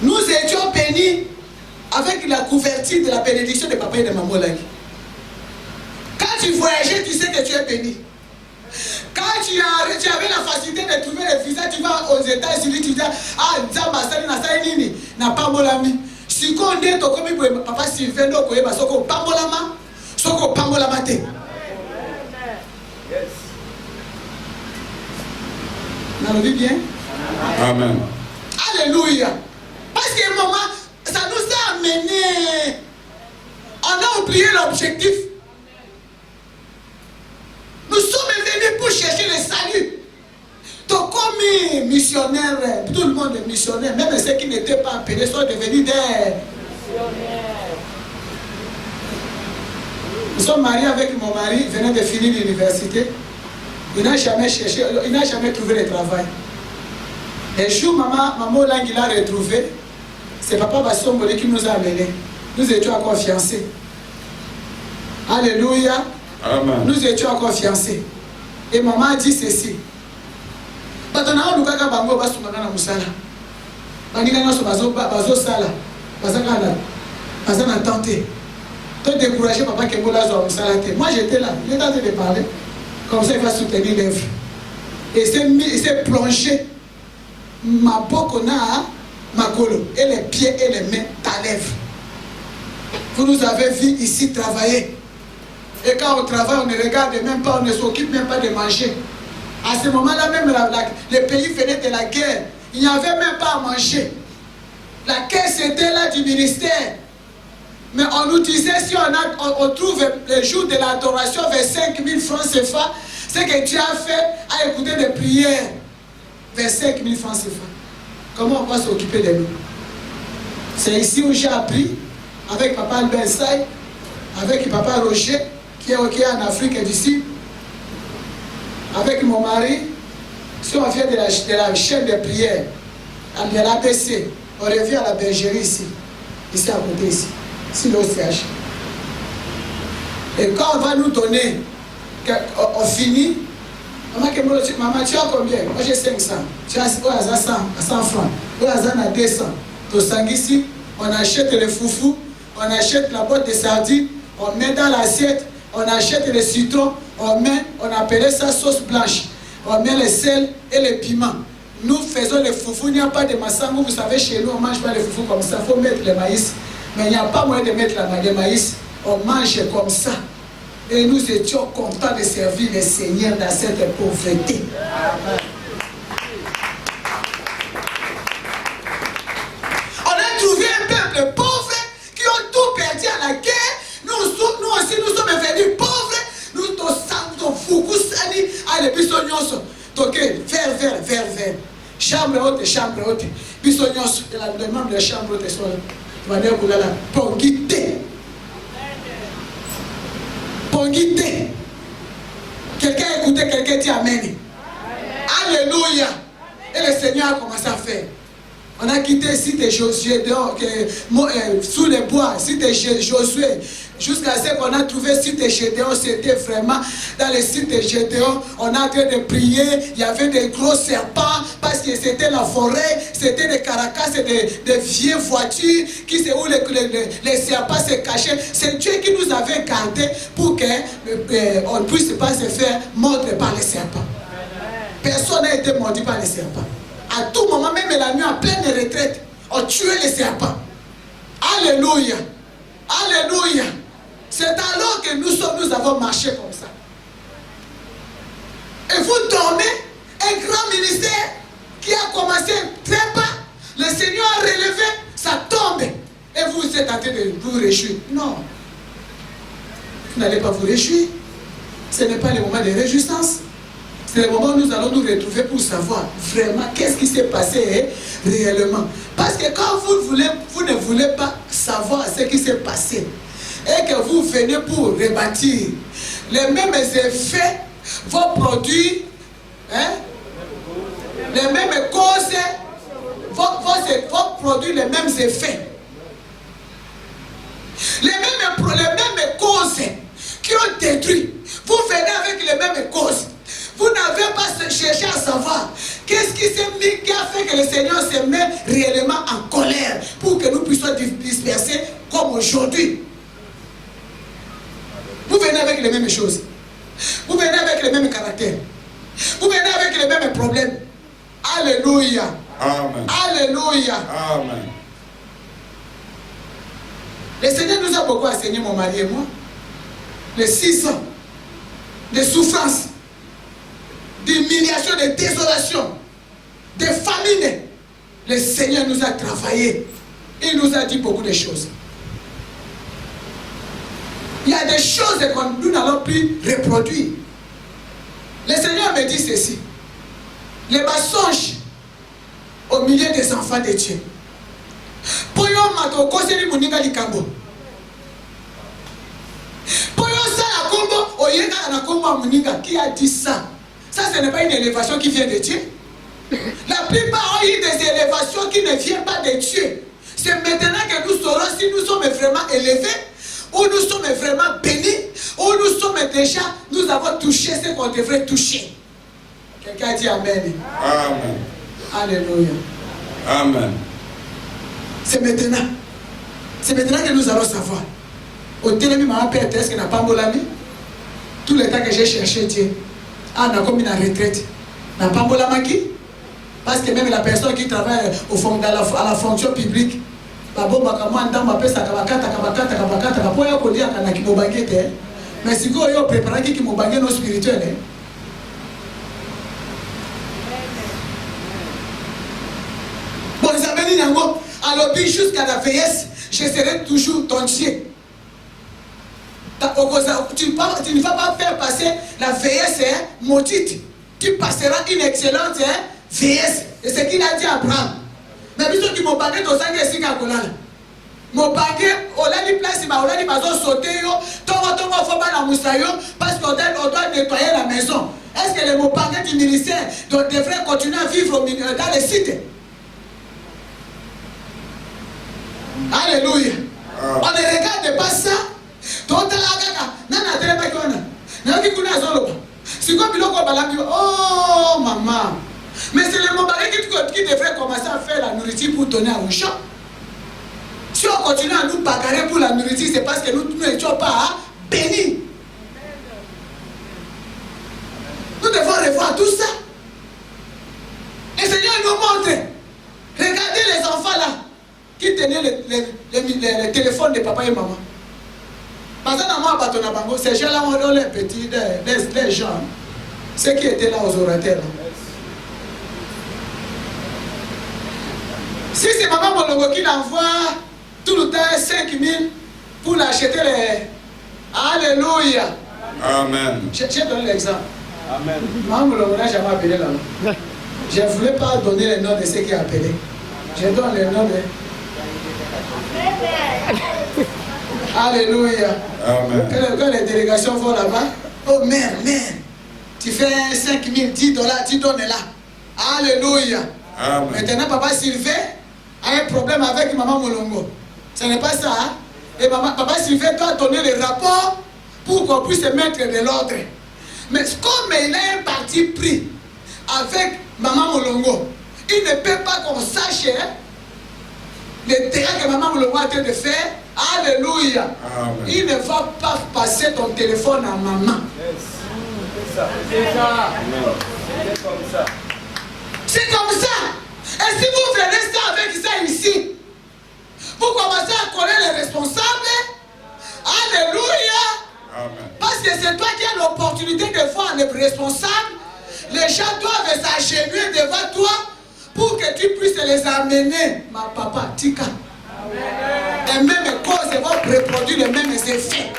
nous étions bénis avec la couverture de la bénédiction de papa et de maman Lagi. Quand tu voyageais, tu sais que tu es béni. Quand tu avais la facilité de trouver les visas, tu vas aux États-Unis, tu dis ah, Nzamba, Nini, n'a pas molami. Si on dit que papa Sylvain, donc on va soko pambolama, soko pambolamate. Vous avez bien?
Amen.
Alléluia. Parce que maman, ça nous a amené. On a oublié l'objectif. Nous sommes venus pour chercher le salut. Donc comme missionnaires, tout le monde est missionnaire, même ceux qui n'étaient pas appelés sont devenus des missionnaires. Nous sommes mariés avec mon mari, venant de finir l'université. Il n'a jamais cherché, il n'a jamais trouvé le travail. Un jour, maman Lang l'a retrouvé. C'est papa Bassombole qui nous a amenés. Nous étions encore fiancés. Alléluia.
Amen.
Nous étions encore fiancés. Et maman a dit ceci. Batana lukaka bango basungana na musala. Banika ngaso bazo sala. Bazana tenté. Toi découragé papa que mola zo musala te. Moi j'étais là, il est en train de parler. Comme ça il va soutenir l'œuvre. Et il s'est plongé. Ma bokona ma colo et les pieds et les mains ta lèvre. Vous nous avez vu ici travailler. Et quand on travaille, on ne regarde même pas, on ne s'occupe même pas de manger. À ce moment-là, même les pays venaient de la guerre. Il n'y avait même pas à manger. La caisse était là du ministère. Mais on nous disait, si on trouve le jour de l'adoration vers 5 000 francs CFA, ce que tu as fait à écouter des prières vers 5 000 francs CFA. Comment on va s'occuper de nous? C'est ici où j'ai appris, avec papa Albert Say, avec papa Roger, qui est en Afrique d'ici, avec mon mari, si on vient de la chaîne de prière, de l'ABC, on revient à la bergerie ici à côté ici l'OCH. Et quand on va nous donner, on finit, maman, tu as combien? Moi j'ai 500, tu as 100 francs, tu as 200. Ici, on achète le foufou, on achète la boîte de sardines, on met dans l'assiette, on achète le citron, on appelait ça sauce blanche. On met le sel et le piment. Nous faisons le foufou, il n'y a pas de massango, vous savez, chez nous on ne mange pas le foufou comme ça, il faut mettre le maïs. Mais il n'y a pas moyen de mettre le maïs, on mange comme ça. Et nous étions contents de servir le Seigneur dans cette pauvreté. Amen. On a trouvé un peuple pauvre qui ont tout perdu à la guerre. Nous aussi, nous sommes venus pauvres. Nous sommes fukusani à l'ébissonioso. Donc, vers. Chambre haute. Bissonioso. Le membre de la chambre haute sont là. Pongité. Quelqu'un a écouté, quelqu'un dit Amen. Alléluia. Et le Seigneur a commencé à faire. On a quitté le site de Josué dehors, sous les bois, site de Josué, jusqu'à ce qu'on a trouvé le site de Gédéon. C'était vraiment dans le site de Gédéon. On a en train de prier, il y avait des gros serpents, parce que c'était la forêt, c'était des caracas, des vieilles voitures, où les serpents se cachaient. C'est Dieu qui nous avait gardés pour qu'on ne puisse pas se faire mordre par les serpents. Personne n'a été mordu par les serpents. À tout moment, même la nuit, en pleine retraite, on tuait les serpents. Alléluia. Alléluia. C'est alors que nous avons marché comme ça. Et vous dormez, un grand ministère qui a commencé très bas, le Seigneur a relevé, ça tombe. Et vous êtes en train de vous réjouir. Non. Vous n'allez pas vous réjouir. ce n'est pas le moment de réjouissance. C'est le moment où nous allons nous retrouver pour savoir vraiment qu'est-ce qui s'est passé réellement. Parce que quand vous ne voulez pas savoir ce qui s'est passé et que vous venez pour rebâtir, les mêmes effets vont produire, les mêmes causes vont produire les mêmes effets. Les mêmes causes qui ont détruit, vous venez avec les mêmes causes. Vous n'avez pas cherché à savoir qu'est-ce qui a fait que le Seigneur se met réellement en colère pour que nous puissions disperser comme aujourd'hui. Vous venez avec les mêmes choses. Vous venez avec les mêmes caractères. Vous venez avec les mêmes problèmes. Alléluia.
Amen.
Alléluia.
Amen.
Le Seigneur nous a beaucoup enseigné, mon mari et moi. Les 6 ans de souffrance, d'humiliation, de désolation, de famine. Le Seigneur nous a travaillé. Il nous a dit beaucoup de choses. Il y a des choses que nous n'allons plus reproduire. Le Seigneur me dit ceci. Les mensonges au milieu des enfants de Dieu. Qui a dit ça? Ça, ce n'est pas une élévation qui vient de Dieu. La plupart ont eu des élévations qui ne viennent pas de Dieu. C'est maintenant que nous saurons si nous sommes vraiment élevés, ou nous sommes vraiment bénis, ou nous sommes déjà, nous avons touché ce qu'on devrait toucher. Quelqu'un dit Amen.
Amen.
Alléluia.
Amen.
C'est maintenant. C'est maintenant que nous allons savoir. Au télémi, ma père, est-ce qu'il n'a pas molami? Tout le temps que j'ai cherché Dieu, on a comme une retraite. N'a pas molamaki? Parce que même la personne qui travaille à la fonction publique, mais si vous avez préparé qui m'obangé nos spirituels. Bon, les amis, alors jusqu'à la vieillesse, je serai toujours ton Dieu. Tu ne vas pas faire passer la vieillesse maudite. Tu passeras une excellente vieillesse. Et c'est ce qu'il a dit à Abraham. Mais puisque tu m'as parlé de ça, c'est ce qu'on a. Mon baguette, on a dit place, on a dit maison sauter, parce qu'on doit nettoyer la maison. Est-ce que les mots baguettes du ministère devraient continuer à vivre dans les sites? Alléluia. On ne regarde pas ça. Oh maman. Mais c'est le mot qui devrait commencer à faire la nourriture pour donner à un chat. Si on continue à nous bagarrer pour la nourriture, c'est parce que nous n'étions pas bénis. Nous devons revoir tout ça. Le Seigneur nous montre. Regardez les enfants là qui tenaient les téléphones de papa et maman. Ces gens-là ont les petits, les gens, ceux qui étaient là aux orateurs. Si c'est maman Molongo qui l'envoie tout le temps 5 000 pour l'acheter les... Alléluia.
Amen.
J'ai donné l'exemple.
Amen.
Maman Molongo n'a jamais appelé là. Je ne voulais pas donner le nom de ceux qui appelaient. Je donne le nom de... Alléluia.
Amen.
Quand les délégations vont là-bas, oh mère, tu fais 5 000, 10 dollars, tu donnes là. Alléluia.
Amen.
Maintenant, papa Sylvain a un problème avec maman Molongo. Ce n'est pas ça. Hein? Et papa Sylvain doit donner le rapport pour qu'on puisse mettre de l'ordre. Mais comme il a un parti pris avec maman Molongo, il ne peut pas qu'on sache le terrain que maman Molongo a en train de faire. Alléluia.
Amen.
Il ne va pas passer ton téléphone à maman.
C'est ça.
C'est comme ça. Et si vous venez ça avec ça ici, vous commencez à connaître les responsables. Alléluia.
Amen.
Parce que c'est toi qui as l'opportunité de voir les responsables. Les gens doivent s'agenouiller devant toi pour que tu puisses les amener. Ma papa, Tika. Les mêmes causes vont reproduire les mêmes effets.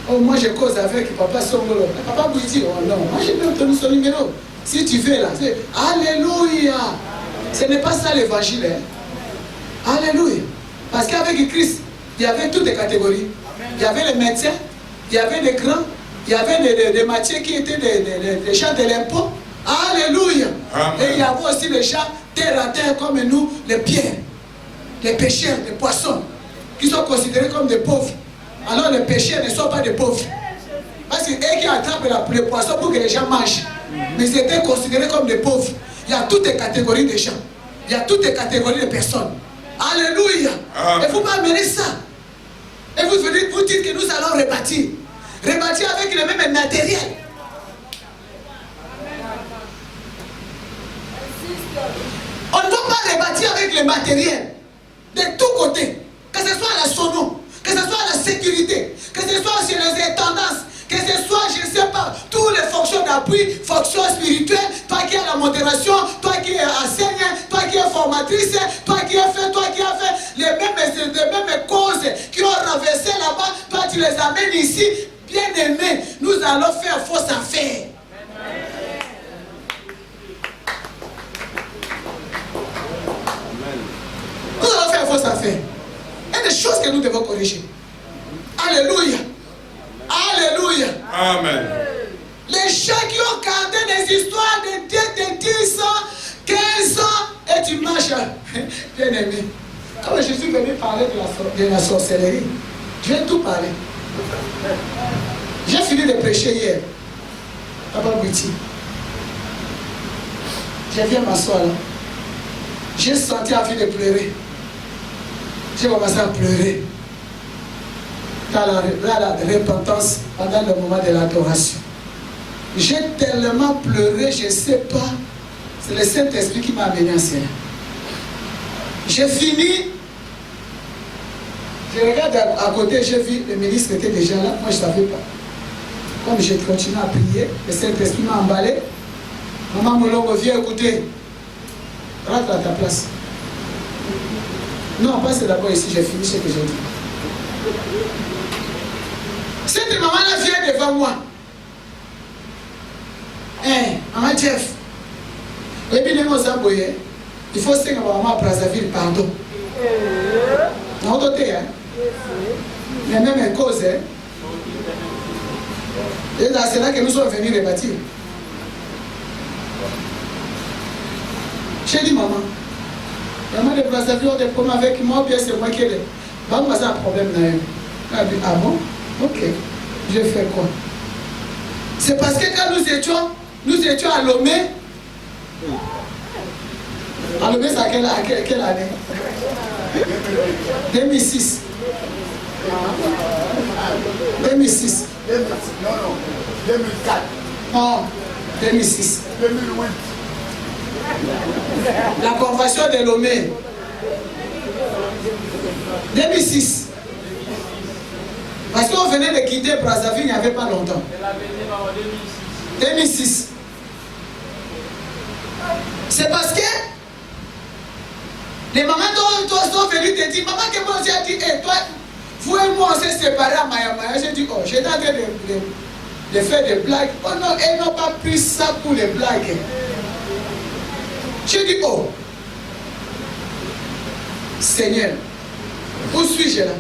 Oh, moi je cause avec papa Songolo. Papa vous dit, oh non, moi j'ai même obtenu son numéro. Si tu veux là, c'est Alléluia. Ce n'est pas ça l'évangile. Hein? Alléluia. Parce qu'avec Christ, il y avait toutes les catégories. Il y avait les médecins, il y avait les grands, il y avait des matières qui étaient des gens de l'impôt. Alléluia. Amen. Et il y avait aussi les gens terre à terre comme nous, les pierres, les pêcheurs, les poissons, qui sont considérés comme des pauvres. Alors les pêcheurs ne sont pas des pauvres. Parce que eux qui attrapent les poissons pour que les gens mangent. Mais ils étaient considérés comme des pauvres. Il y a toutes les catégories de gens. Il y a toutes les catégories de personnes. Alléluia. Et vous m'amenez ça. Et vous dites que nous allons rebâtir. Rebâtir avec le même matériel. On ne peut pas rebâtir avec le matériel. De tous côtés. Que ce soit la sono, que ce soit la sécurité, que ce soit chez les intendances, que ce soit, je ne sais pas, toutes les fonctions d'appui, fonctions spirituelles, toi qui as la modération, toi qui enseignes, toi qui es formatrice, toi qui as fait les mêmes causes qui ont renversé là-bas, toi tu les amènes ici, bien aimés, nous allons faire fausse affaire. Nous allons faire fausse affaire. Il y a des choses que nous devons corriger. Alléluia. Alléluia.
Amen.
Les gens qui ont gardé des histoires de 10 ans, 15 ans, et tu marches, bien aimé. Quand je suis venu parler de la sorcellerie, je vais tout parler. J'ai fini de prêcher hier. Papa Bouti. Je viens m'asseoir là. J'ai senti envie de pleurer. J'ai commencé à pleurer. Dans la repentance pendant le moment de l'adoration. J'ai tellement pleuré, je ne sais pas. C'est le Saint-Esprit qui m'a amené à cela. J'ai fini. Je regarde à côté, j'ai vu le ministre était déjà là. Moi, je ne savais pas. Comme j'ai continué à prier, le Saint-Esprit m'a emballé. Maman Molongo, viens écouter. Rentre à ta place. Non, passe d'abord ici, j'ai fini ce que j'ai dit. Cette maman-là vient devant moi. Maman Jeff, il faut que maman Brazzaville pardon. Non, d'autres, hein? Mais même cause, hein? Et là, c'est là que nous sommes venus rebâtir. J'ai dit, maman de Brazzaville ont des problèmes avec moi, bien c'est moi qui ai des. Maman, c'est un problème là. Elle a dit, ah bon? Ok. Je fais quoi? C'est parce que quand nous étions à Lomé. À Lomé, c'est à quelle année? 2006. 2006.
Non, 2004.
Non, 2006.
2008.
La convention de Lomé. 2006. Parce qu'on venait de quitter Brazzaville il n'y avait pas longtemps. 2006. C'est parce que les mamans sont venues te dire, maman, que moi j'ai dit, hey, toi, vous et moi on s'est séparés à Maya. J'ai dit, oh, j'étais en train de faire des blagues. Oh non, elles n'ont pas pris ça pour les blagues. J'ai dit, oh, Seigneur, où suis-je là?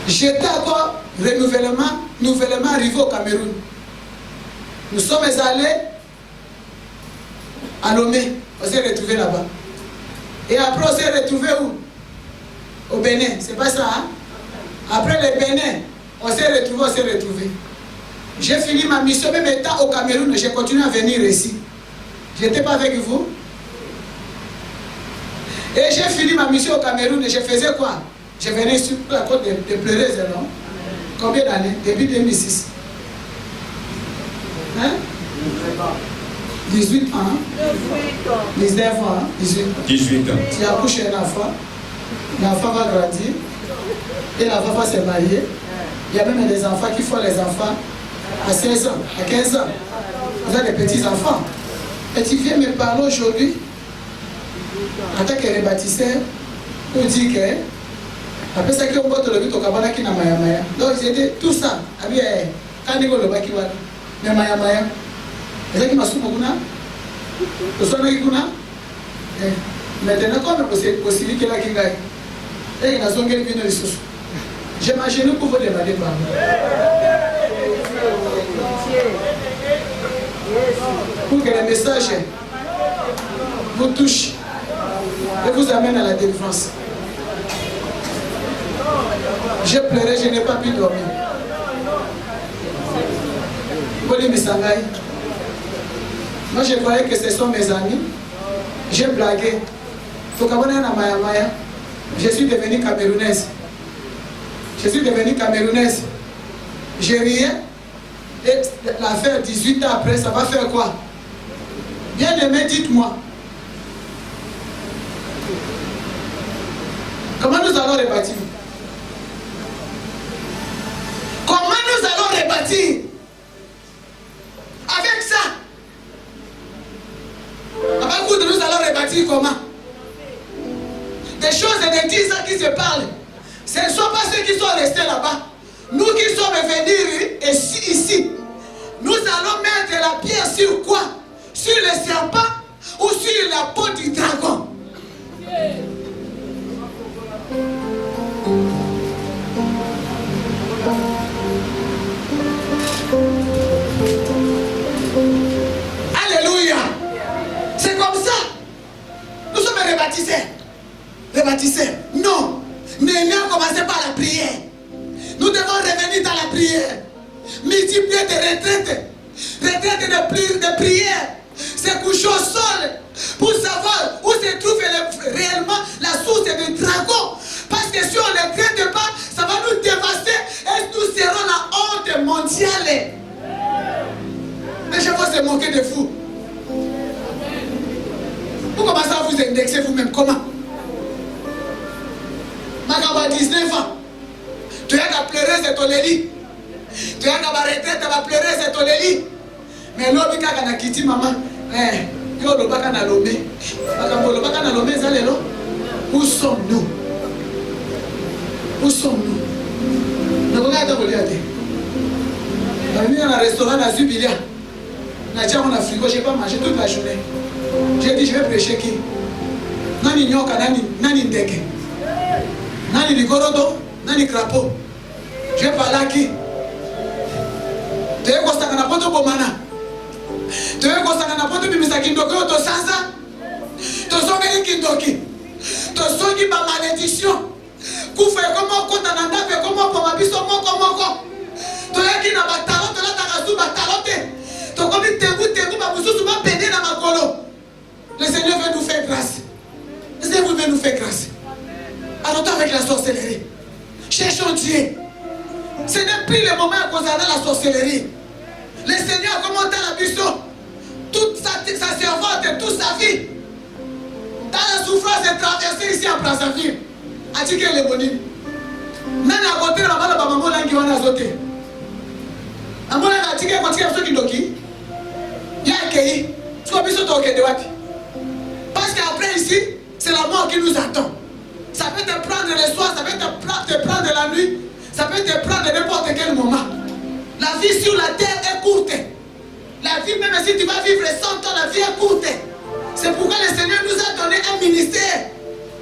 J'étais encore nouvellement arrivé au Cameroun. Nous sommes allés à Lomé. On s'est retrouvés là-bas. Et après, on s'est retrouvés où? Au Bénin. C'est pas ça, hein? Après le Bénin, on s'est retrouvés. J'ai fini ma mission, même étant au Cameroun, j'ai continué à venir ici. Je n'étais pas avec vous. Et j'ai fini ma mission au Cameroun et je faisais quoi? Je venais sur la côte de Pleureuse, non? Combien d'années? Depuis 2006. Hein? 18 ans. 19 ans.
18 ans.
Tu as accouché un enfant. L'enfant va grandir. Et l'enfant va se marier. Il y a même des enfants qui font les enfants à 16 ans, à 15 ans. Vous avez des petits-enfants. Et tu viens me parler aujourd'hui, en tant que rebâtisseur, pour dire que Après ça, qui ont voté le but au Kabana qui n'a maya maya. Donc c'était tout ça. Abi quand ils le baki wala. Mais maya maya. Et ça qui m'a soupé kuna. Le soir qui kuna. Maintenant comme possible que la qui gagne. Et il a son gars qui vient de sous. J'imagine pour vous demander pardon. Pour que le message vous touche et vous amène à la délivrance. J'ai pleuré, je n'ai pas pu dormir. Moi je croyais que ce sont mes amis. J'ai blagué. Je suis devenue camerounaise. Je suis devenue camerounaise. J'ai riais. Et l'affaire 18 ans après, ça va faire quoi? Bien aimé, dites-moi. Comment nous allons rebâtir? Comment nous allons rebâtir? Avec ça. Avec quoi nous allons rebâtir comment? Des choses et des 10 ans qui se parlent. Ce ne sont pas ceux qui sont restés là-bas. Nous qui sommes venus ici, nous allons mettre la pierre sur quoi? Sur le serpent ou sur la peau du dragon? Alléluia. C'est comme ça. Nous sommes rebâtisseurs. Rebâtisseurs. Non. Néhémie a commencé par la prière. Nous devons revenir dans la prière. Multiplier des retraites. Retraites de prière. Se coucher au sol pour savoir où se trouve réellement la source du dragon. Parce que si on ne les traite pas, ça va nous dévaster et nous serons la honte mondiale. Mais je vais se moquer de vous. Vous commencez à vous indexer vous-même. Comment? Makaba 19 ans. Tu as qu'à pleurer, c'est ton lit. Tu as qu'à retraite, tu vas pleurer, c'est ton lit. Mais l'homme qui a quitté maman, où sommes-nous? Où sommes-nous? Nous regardons le théâtre. On est venu dans un restaurant à Zubilia. On a dit à mon frigo, je n'ai pas mangé toute la journée. J'ai dit, je vais prêcher qui? Nani nyoka, nani ndeke. Nani ligorodo, nani crapaud. Je vais parler à qui? Tu es constant à la porte bomana. Tu es constant à la porte de Misakindoki, tu sansa. Tu songeli kindoki. Tu songi ma malédiction. Koufe comment compte en anda, fait comment pour ma biso moko. Tu es qui n'a pas talent, tu as ta raison, ma talenté. Tu as commis te ma boussou, ma pédé dans ma colo. Le Seigneur veut nous faire grâce. Le Seigneur veut nous faire grâce. Arrêtons avec la sorcellerie. Cherchons Dieu. Ce n'est plus le moment à concerner la sorcellerie. Le Seigneur a commenté la mission. Toute sa servante, toute sa vie. Dans la souffrance de traverser ici en Brazzaville. A dit qu'elle est bonne. Même à côté de la maman, qui va azoter. À mon avis, a dit qu'elle continue à se faire. Il y a un pays. Tu vas bien se parce qu'après ici, c'est la mort qui nous attend. Ça peut te prendre le soir, ça peut te prendre la nuit, ça peut te prendre n'importe quel moment. La vie sur la terre est courte. La vie, même si tu vas vivre 100 ans, la vie est courte. C'est pourquoi le Seigneur nous a donné un ministère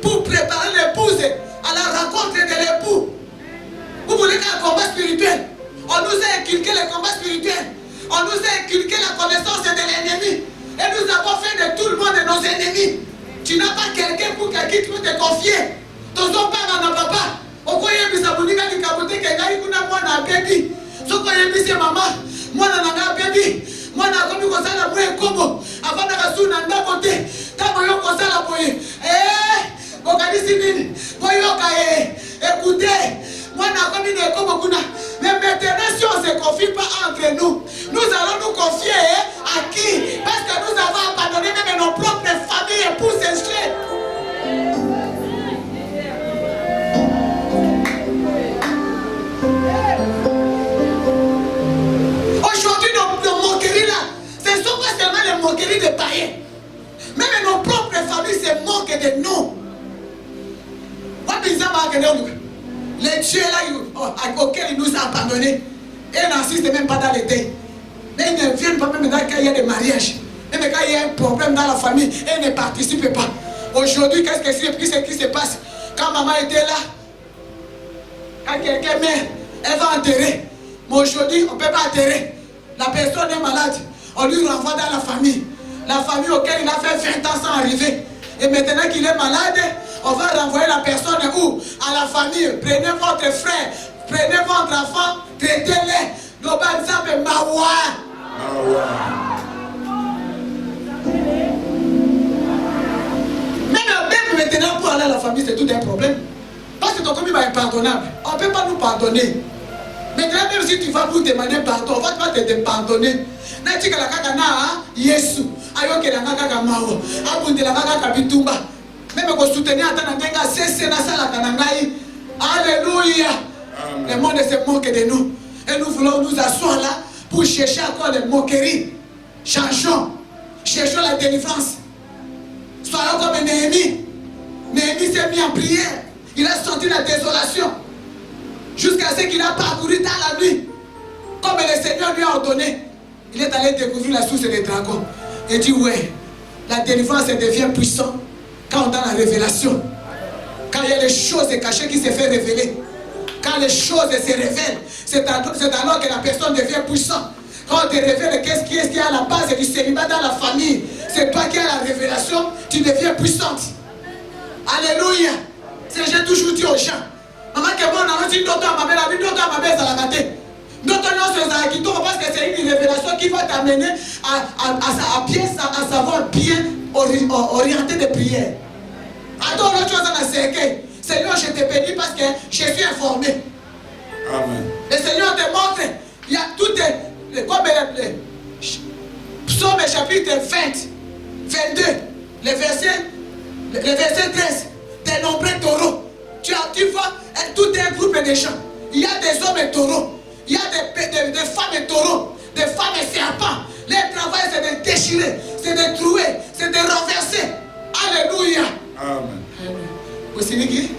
pour préparer l'épouse à la rencontre de l'époux. Vous voulez qu'un combat spirituel? On nous a inculqué le combat spirituel. On nous a inculqué la connaissance de l'ennemi. Et nous avons fait de tout le monde nos ennemis. Tu n'as pas quelqu'un pour qui tu peux te confier. Ton père n'a pas. Au coin de sa boutique, il a dit qu'il y a un baby. Ce qu'on a dit, c'est maman. Moi, je n'ai pas baby. Moi, je n'ai pas ça la bouée comme. Avant de rester dans la côté. Quand on a commencé la bouée. On a dit, c'est nini. Écoutez. Moi, je n'ai pas comme. Mais maintenant, si on ne se confie pas entre nous, nous allons nous confier à qui? Parce que nous avons abandonné même nos propres familles, épouses et frères. Aujourd'hui, nos moqueries là, ce ne sont pas seulement les moqueries de païens. Même nos propres familles se moquent de nous. Les dieux là, auxquels il nous a abandonnés. Et n'assistent même pas dans les deuils. Mais ils ne viennent pas même quand il y a des mariages. Même quand il y a un problème dans la famille, ils ne participent pas. Aujourd'hui, qu'est-ce qui se passe? Quand maman était là, quand quelqu'un meurt, elle va enterrer. Mais aujourd'hui, on ne peut pas enterrer. La personne est malade. On lui renvoie dans la famille. La famille auquel il a fait 20 ans sans arriver. Et maintenant qu'il est malade, on va renvoyer la personne où? À la famille. Prenez votre frère, prenez votre enfant, traitez-les. L'Obanzambe Mawa. Même maintenant, pour aller à la famille, c'est tout un problème. Parce que ton commis est impardonnable. On ne peut pas nous pardonner. Maintenant, même si tu vas nous demander pardon, on va pas te pardonner. Même pour soutenir Alléluia. Le monde se moque de nous. Et nous voulons nous asseoir là pour chercher encore des moqueries. Changeons. Cherchons la délivrance. Soyons comme Néhémie. Néhémie s'est mis en prière. Il a senti la désolation. Jusqu'à ce qu'il a parcouru dans la nuit. Comme le Seigneur lui a ordonné. Il est allé découvrir la source des dragons. Et dit ouais, la délivrance devient puissante quand on a la révélation. Quand il y a les choses cachées qui se font révéler. Quand les choses se révèlent, c'est alors que la personne devient puissante. Quand on te révèle qu'est-ce qui est à la base du célibat dans la famille, c'est toi qui as la révélation, tu deviens puissante. Alléluia. C'est j'ai toujours dit aux gens. Maman que bon, on a dit d'autres ma belle, d'autres ma belle, ça l'a gâté. D'autres non, c'est ça parce que c'est une révélation qui va t'amener à savoir bien orienter des prières. Attends, l'autre chose, on a séqué. Seigneur, je te bénis parce que je suis informé.
Amen.
Le Seigneur te montre, il y a tout comme Psaume chapitre 20, 22, le verset 13, des nombreux taureaux. Tu vois, tout un groupe de gens. Il y a des hommes taureaux, il y a des femmes taureaux, des femmes serpents. Leur travail, c'est de déchirer, c'est de trouer, c'est de renverser. Alléluia.
Amen.
Osiniki?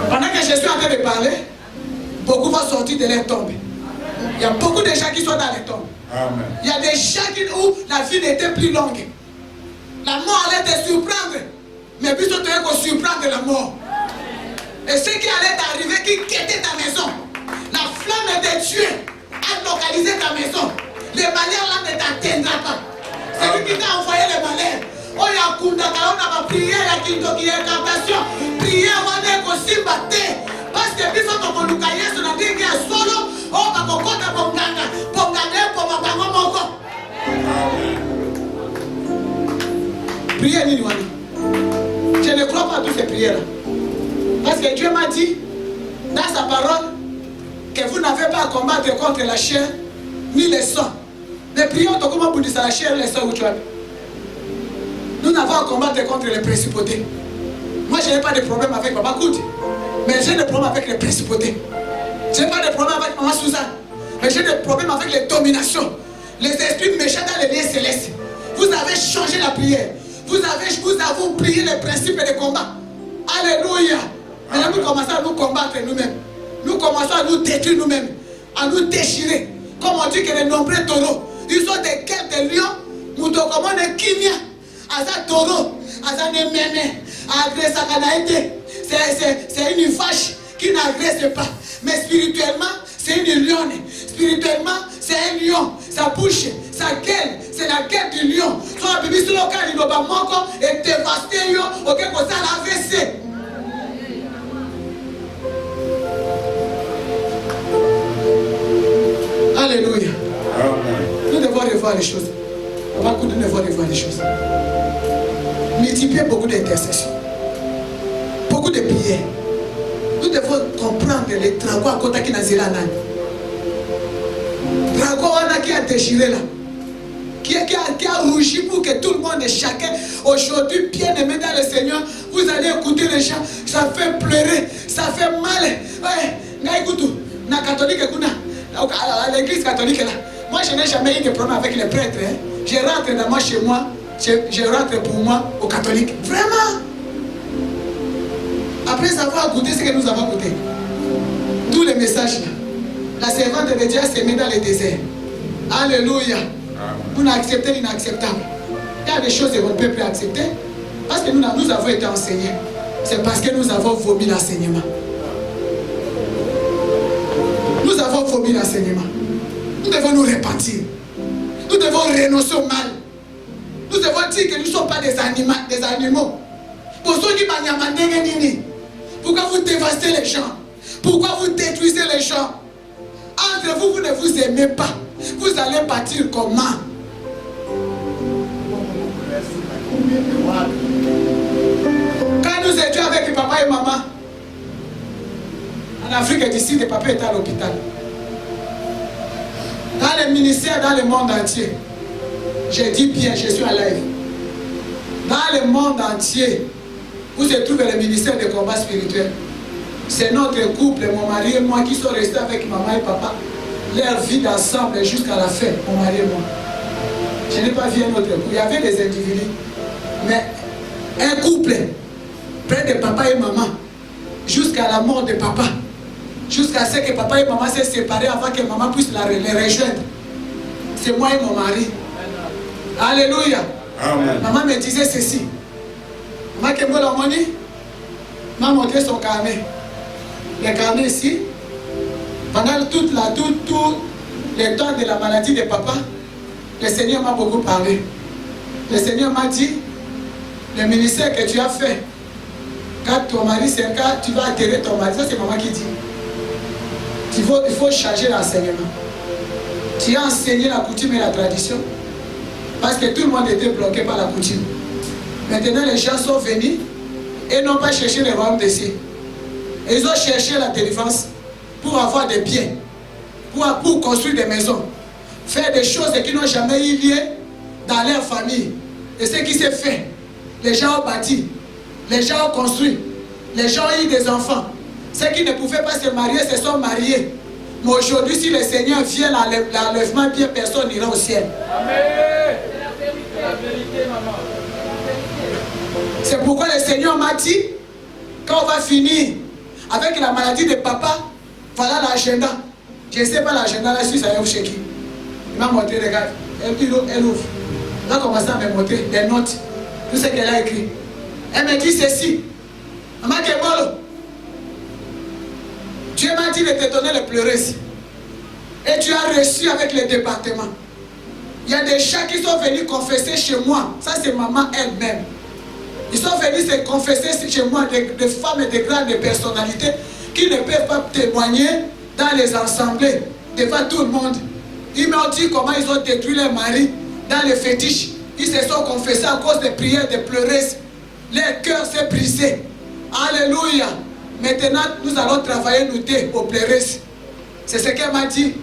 Pendant que je suis en train de parler, beaucoup vont sortir de leur tombe. Il y a beaucoup de gens qui sont dans les tombes.
Amen.
Il y a des gens où la vie n'était plus longue. La mort allait te surprendre. Mais puis tu devais surprendre la mort. Et ce qui allait t'arriver, qui quittait ta maison, la flamme de Dieu a localisé ta maison. Le malheur là ne t'atteindra pas. C'est lui qui t'a envoyé le malheur. Oh, il y a Kundaka, on a prié, il y a incantation. Prier avant de se battre. Parce que puis ça, ton Lukaïe, c'est un truc qui est solo. Oh, ta cocotte, pour gagner, pour ma bango moko. Priez, Niniwani. Je ne crois pas à toutes ces prières-là. Parce que Dieu m'a dit, dans sa parole, que vous n'avez pas à combattre contre la chair ni le sang. Mais prions comment pour dire ça, la chair, le sang ou tu as. Nous n'avons à combattre contre les principautés. Moi, je n'ai pas de problème avec Papa Koud. Mais j'ai des problèmes avec les principautés. Je n'ai pas de problème avec Maman Suzanne. Mais j'ai des problèmes avec les dominations. Les esprits méchants dans les liens célestes. Vous avez changé la prière. Vous avez oublié les principes de combat. Alléluia. Maintenant, nous commençons à nous combattre nous-mêmes. Nous commençons à nous détruire nous-mêmes. À nous déchirer. Comme on dit que les nombreux taureaux, ils sont des guerres de lions. Nous devons des kimia. Aza taureau. Aza ne meme. Agresse à Kanaïté. C'est une vache qui n'agresse pas. Mais spirituellement, c'est une lionne. Spirituellement, c'est un lion. Sa bouche, sa gueule, c'est la gueule du lion. Soit la Bible sur le cas, il va manquer et dévaster. Ok, comme ça, la AVC. Alléluia. Nous devons revoir les choses. Nous devons revoir les choses. Multiplier beaucoup d'intercessions. Beaucoup de prières. Nous devons comprendre les dragons à côté qui n'a zéro nan. Dragon qui a déchiré là. Qui a rougi pour que tout le monde et chacun aujourd'hui bien aimé dans le Seigneur. Vous allez écouter les gens. Ça fait pleurer. Ça fait mal. Ouais. Na catholique à l'église catholique là. Moi je n'ai jamais eu de problème avec les prêtres. Je rentre dans moi chez moi. je rentre pour moi au catholique. Vraiment. Après avoir goûté ce que nous avons goûté, tous les messages là, la servante de Dieu s'est mise dans le désert. Alléluia. Nous avons accepté l'inacceptable. Il y a des choses que vous ne pouvez plus accepter parce que nous avons été enseignés. C'est parce que nous avons vomi l'enseignement. Nous avons vomi l'enseignement. Nous devons nous repentir. Nous devons renoncer au mal. Nous devons dire que nous ne sommes pas des animaux. Pourquoi vous dévastez les gens? Pourquoi vous détruisez les gens? Entre vous, vous ne vous aimez pas. Vous allez partir comment? Quand nous étions avec papa et maman, en Afrique d'ici, le papa était à l'hôpital. Dans le ministère, dans le monde entier, je dis bien, je suis à live. Dans le monde entier, où se trouve le ministère des combats spirituels, c'est notre couple, mon mari et moi, qui sont restés avec maman et papa, leur vie ensemble jusqu'à la fin, mon mari et moi. Je n'ai pas vu un autre couple. Il y avait des individus, mais un couple, près de papa et maman, jusqu'à la mort de papa, jusqu'à ce que papa et maman s'est séparés avant que maman puisse les rejoindre. C'est moi et mon mari. Alléluia. Amen. Maman me disait ceci. Maman qui m'a monnaie, m'a montré son carnet. Le carnet ici, pendant tout le temps de la maladie de papa, le Seigneur m'a beaucoup parlé. Le Seigneur m'a dit, le ministère que tu as fait, quand ton mari c'est un cas, tu vas atterrir ton mari. Ça c'est maman qui dit. Il faut changer l'enseignement. Tu as enseigné la coutume et la tradition. Parce que tout le monde était bloqué par la coutume. Maintenant les gens sont venus et n'ont pas cherché le royaume des cieux. Ils ont cherché la délivrance pour avoir des biens, pour construire des maisons, faire des choses qui n'ont jamais eu lieu dans leur famille. Et ce qui s'est fait, les gens ont bâti, les gens ont construit, les gens ont eu des enfants. Ceux qui ne pouvaient pas se marier se sont mariés. Mais aujourd'hui, si le Seigneur vient, l'enlèvement bien, personne n'ira au ciel. Amen. C'est la vérité, maman. C'est pourquoi le Seigneur m'a dit, quand on va finir avec la maladie de papa, voilà l'agenda. Je ne sais pas l'agenda, là, si ça est chez qui. Il m'a montré, regarde, elle ouvre. Elle a commencé à me montrer des notes, tout ce qu'elle a écrit. Elle me dit ceci. Maman Kebolo, Dieu m'a dit de te donner le pleureuse. Et tu as reçu avec le département. Il y a des gens qui sont venus confesser chez moi. Ça, c'est maman elle-même. Ils sont venus se confesser chez moi, des femmes et des grandes personnalités qui ne peuvent pas témoigner dans les assemblées, devant tout le monde. Ils m'ont dit comment ils ont détruit leur mari dans les fétiches. Ils se sont confessés à cause des prières, des pleureuses. Leur cœur s'est brisé. Alléluia. Maintenant, nous allons travailler nous deux aux pleureuses. C'est ce qu'elle m'a dit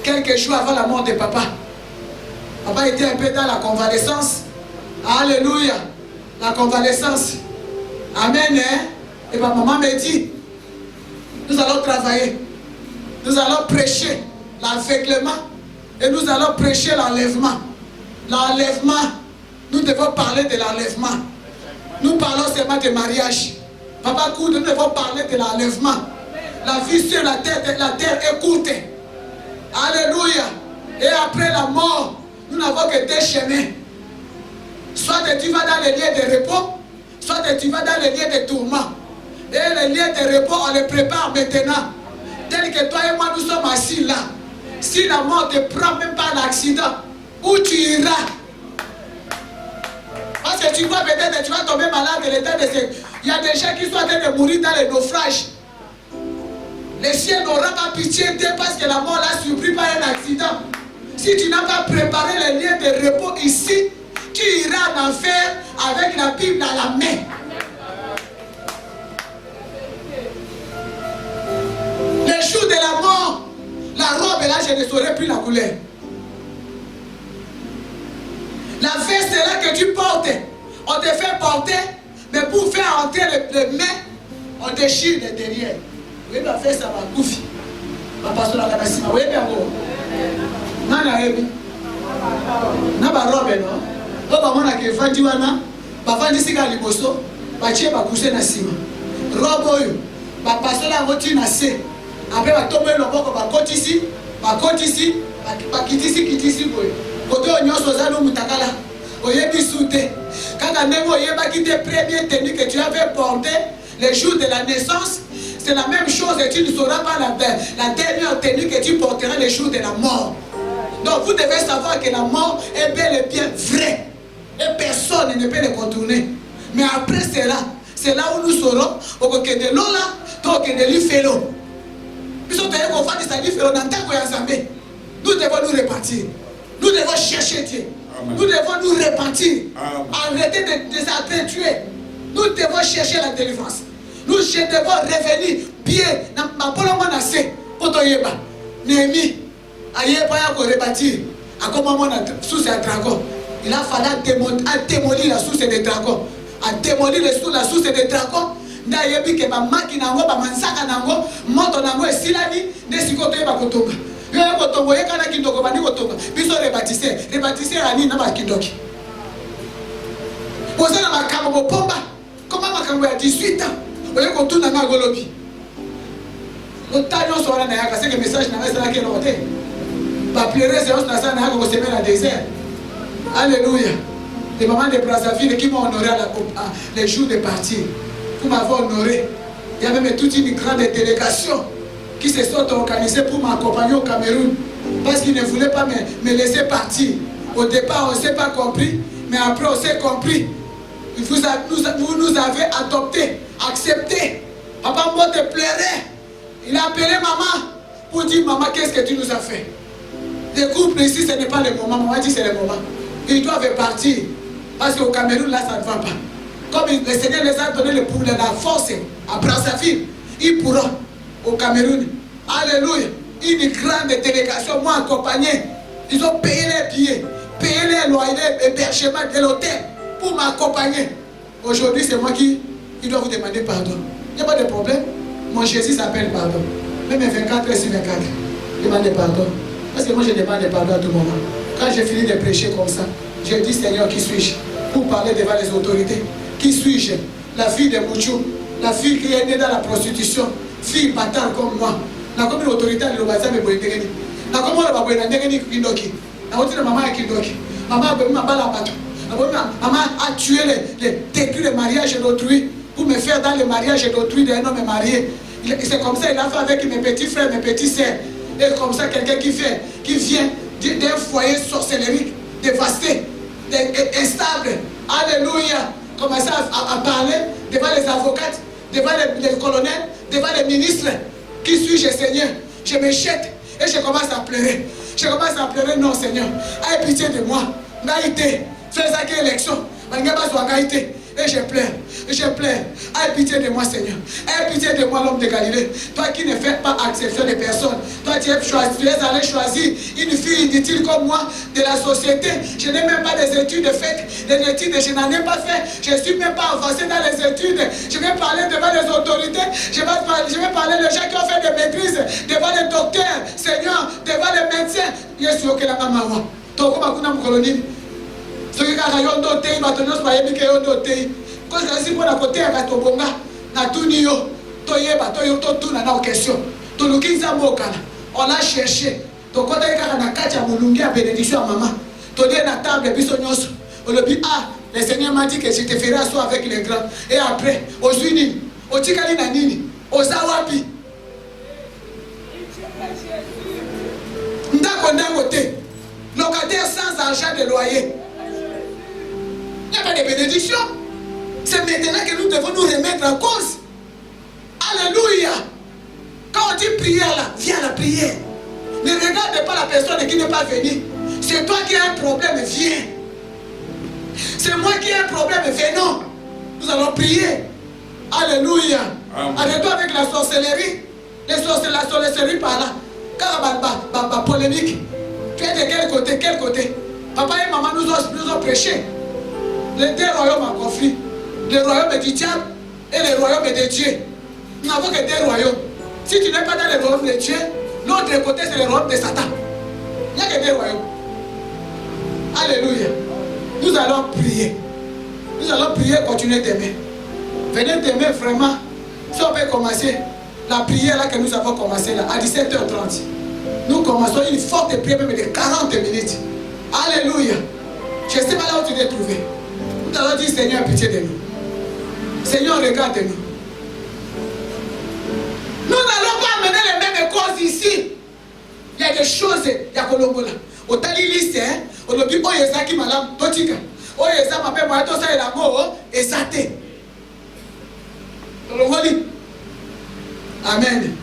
quelques jours avant la mort de papa. Papa était un peu dans la convalescence. Alléluia. La convalescence. Amen. Hein? Et ma maman me dit, nous allons travailler. Nous allons prêcher l'aveuglement. Et nous allons prêcher l'enlèvement. L'enlèvement. Nous devons parler de l'enlèvement. Nous parlons seulement de mariage. Papa Coude, nous devons parler de l'enlèvement. La vie sur la terre est courte. Alléluia. Et après la mort, nous n'avons que deux chemins. Soit tu vas dans les lieux de repos, soit tu vas dans les lieux de tourment. Et les lieux de repos, on les prépare maintenant. Tel que toi et moi, nous sommes assis là. Si la mort te prend même pas l'accident, où tu iras? Parce que tu vois peut-être que tu vas tomber malade de l'état de ces... Il y a des gens qui sont en train de mourir dans les naufrages. Le ciel n'aura pas pitié d'eux parce que la mort l'a surpris par un accident. Si tu n'as pas préparé les lieux de repos ici, tu iras en enfer avec la Bible à la main. Le jour de la mort, la robe là, je ne saurais plus la couleur. La veste là que tu portes, on te fait porter, mais pour faire entrer les mains, on déchire les derrière. Oui, ma veste ça va couper. Ma pastor la canasima, oui, bien bon. Nana ebi, na ba robe non. O bamona ke fandi wana, bafandi sika liboso, batie bakuse na sima. Robe oyo, bapasola yango ti na se. Après batombe loboko bakotisi, bakitisi boye. Kote oyo nyonso oza no mutakala. Oyebi sute. Kaka ndenge oyebaki te premier tenue que tu avais porté le jour de la naissance, c'est la même chose et tu ne sauras pas la dernière tenue que tu porteras le jour de la mort. Donc vous devez savoir que la mort est bel et bien vraie. Et personne ne peut le contourner. Mais après cela, c'est là où nous saurons que de l'eau là, donc de l'ifélo. Nous devons faire des ifélo dans tant que nous devons nous repentir. Nous devons chercher Dieu. Amen. Nous devons nous repentir. Amen. Arrêter de s'habituer. Nous devons chercher la délivrance. Nous devons revenir bien dans ma polomon assez pour te yeba. Néhémie a yeba ya ko rebâtir. A comment on a sous un dragon. Il a fallu démolir la source des dragons. A démolir la source des dragons. Na yebi ke ba makina ngo ba mansaka nango moto nango esilani ndesiko to yeba kotonga. Yo kotongo yekana kindoko bandi kotonga. Biso rebâtir ani na ba kindoki. Posa na makambo pomba. Comment makambo ya 18 ans. Oye kotuna nga golobi. Otanyo sora na yaka c'est que message na message ke note. Ba pleurer séance na ça na yaka ko semer na désert. Alléluia. Les mamans de Brazzaville qui m'ont honoré les jours de partir. Vous m'avez honoré. Il y a même toute une grande délégation qui se sont organisées pour m'accompagner au Cameroun. Parce qu'ils ne voulaient pas me laisser partir. Au départ, on ne s'est pas compris. Mais après, on s'est compris. Vous nous avez adoptés, acceptés. Papa Mbote pleurait. Il a appelé maman pour dire maman, qu'est-ce que tu nous as fait? Les couples ici, ce n'est pas le moment. Maman dit c'est le moment. Ils doivent partir. Parce qu'au Cameroun, là, ça ne va pas. Comme le Seigneur les a donné la force à Brazzaville, ils pourront au Cameroun. Alléluia. Une grande délégation, moi accompagné. Ils ont payé les billets, payé les loyers, l'hébergement de l'hôtel pour m'accompagner. Aujourd'hui, c'est moi qui dois vous demander pardon. Il n'y a pas de problème. Mon Jésus s'appelle pardon. Même 24 heures sur 24. Demandez pardon. Parce que moi, je demande pardon à tout moment. Quand j'ai fini de prêcher comme ça, je dis Seigneur, qui suis-je? Pour parler devant les autorités. Qui suis-je? La fille de Mouchou, la fille qui est née dans la prostitution, fille bâtarde comme moi. La commune autorité de l'Obaza me boit ndengeni. La commune la ndengeni kindoki. La route de maman est kindoki. Maman a besoin de la bateau. Maman a tué détruit le mariage d'autrui pour me faire dans le mariage d'autrui d'un homme marié. C'est comme ça il a fait avec mes petits frères, mes petits sœurs. Et comme ça quelqu'un qui vient d'un foyer sorcellerie dévasté, instable. Alléluia. Commencer à parler devant les avocates, devant les colonels, devant les ministres. Qui suis-je, Seigneur? Je me jette et je commence à pleurer. Je commence à pleurer, non, Seigneur. Aie pitié de moi. Naïté, fais ça qui élection. Et je pleure, Aie pitié de moi, Seigneur. Aie pitié de moi, l'homme de Galilée. Toi qui ne fais pas exception de personne. Toi, tu es allé choisir une fille inutile comme moi de la société. Je n'ai même pas des études faites. Des études, je n'en ai pas fait. Je ne suis même pas avancé dans les études. Je vais parler devant les autorités. Je vais parler des gens qui ont fait des maîtrises. Devant les docteurs, Seigneur, devant les médecins. Je suis au Kélamamawa. Toko Bakuna Mkoloni. Ce qui a yondo tei, maintenant soyez mis que yondo tei. Quand je suis pour la côté à Katobonga, na tunio, toyeba, toyoto tuna na question. Tolukinza mokana, on a cherché. Donc quand il y a na katia mulungi à bénédiction à maman, todé na table biso nyoso. On le dit le Seigneur m'a dit que je te ferai asseoir avec les grands. Et après, aux unis, au tikali na nini, aux awapi. Ndako ndangote, locataire sans argent de loyer. Il n'y a pas de bénédiction. C'est maintenant que nous devons nous remettre en cause. Alléluia. Quand on dit prière là, viens à la prière. Ne regarde pas la personne qui n'est pas venue. C'est toi qui as un problème, viens. C'est moi qui ai un problème, venons. Nous allons prier. Alléluia. Arrête-toi avec la sorcellerie. La sorcellerie par là. Quand polémique. Tu es de quel côté? Quel côté? Papa et maman nous ont prêché. Les deux royaumes en conflit. Le royaume du diable et le royaume de Dieu. Nous n'avons que deux royaumes. Si tu n'es pas dans le royaume de Dieu, l'autre côté c'est le royaume de Satan. Il n'y a que deux royaumes. Alléluia. Il Nous allons prier. Nous allons prier, continuer d'aimer. Venez d'aimer vraiment. Si on peut commencer la prière là que nous avons commencé là, à 17h30. Nous commençons une forte prière même de 40 minutes. Alléluia. Je ne sais pas là où tu t'es trouvé. Nous allons dire Seigneur, pitié de nous. Seigneur, regarde-nous. Nous n'allons pas amener les mêmes causes ici. Il y a des choses, il y a Colombola. Au tali liste, au lobby, oh, yesa qui malam, totika. Oh, yesa m'appelle moi, tout ça, il a mot, et ça t'est. Amen.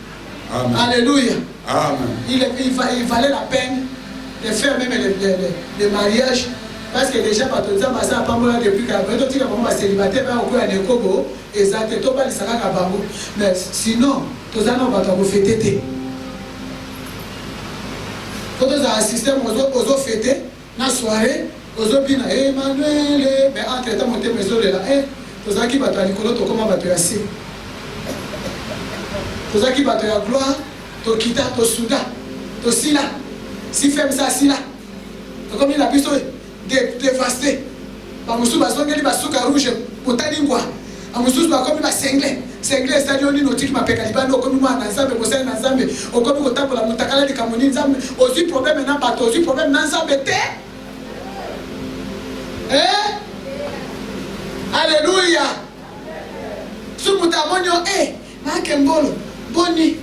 Amen.
Alléluia.
Amen.
Il valait la peine de faire même les mariages. Parce que déjà, quand on a passé à Pambola depuis que on va célibataire, on va Nekobo, et ça t'est tout pas les sacs à Bambo. Mais sinon, tous les ans, on va vous fêter. Quand on a assisté aux fêtés, dans la soirée, aux bina, Emmanuel, mais entre temps, on était maison de là. Tous les qui battent à Nicolo, comment battre assis. Tous les qui battent à gloire, to kita, to souda, to sila. Si femme ça, sila. Comme il a pu dévasté. Bamusu basongeli basuka rouge potalingwa. Amusu bakomi ba sengle. Sengle stadion ni notiki mapeka libano okomi mwana nzambe kosala na nzambe. Okomi kotambola mutakala likamoni nzambe. Ozi problème na bato, ozi problème na nzambe te. Alléluia. Sumutamonyo makembolo boni.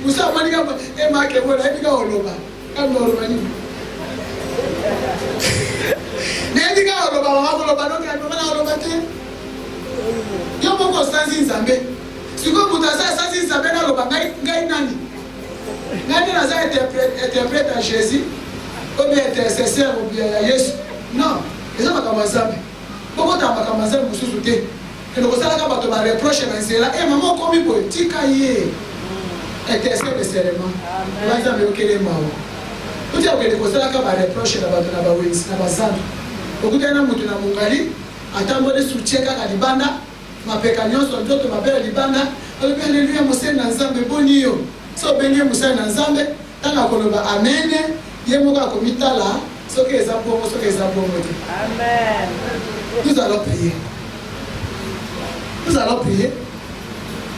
Vous savez que makembolo ebika oloba. Kambolo bani. Nendiga oloba mama oloba no kana mama oloba te. Yo moko sanzi nzambe. Siko mutasa sanzi nzambe na oloba ngai nani. Nani na za interprète à Jésus comme intercesseur ou bien à Yesu. Non, eza makamba nzambe. Boko ta makamba nzambe mususu te. Que le kosala ka bato ba reproche na nzela maman komi politika ye. Intercesseur de serment. Amen. Nzambe okele mawo. Tout est que les causes là reproche na bato na bawenzi na bazambi. Okutana mutu na mungali atambole soutieka ka libanda mapeka nyonso ndoto mabele libanda olobi haleluya mose na nzambe boni yo. So benye mose na nzambe tanga koloba amen ye moka komitala soki eza bongo soki eza bongo te. Amen. Nous allons prier. Nous allons prier.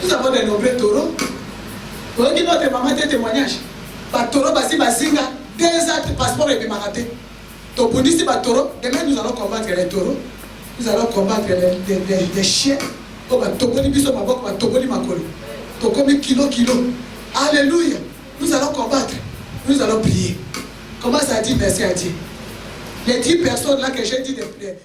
Nous avons des nombreux taureaux. Pour qui notre maman te témoignage. Ba taureau basi basinga. Des actes passeport et bimarate. Tobundisi ba taureau. Demain nous allons combattre les taureaux. Nous allons combattre les chiens. Oh ba tokoni biso maboko ba tokoni makolo. Tokomi kilo. Alléluia. Nous allons combattre. Nous allons prier. Comment ça dit merci à Dieu? Les 10 personnes là que j'ai dit de prier.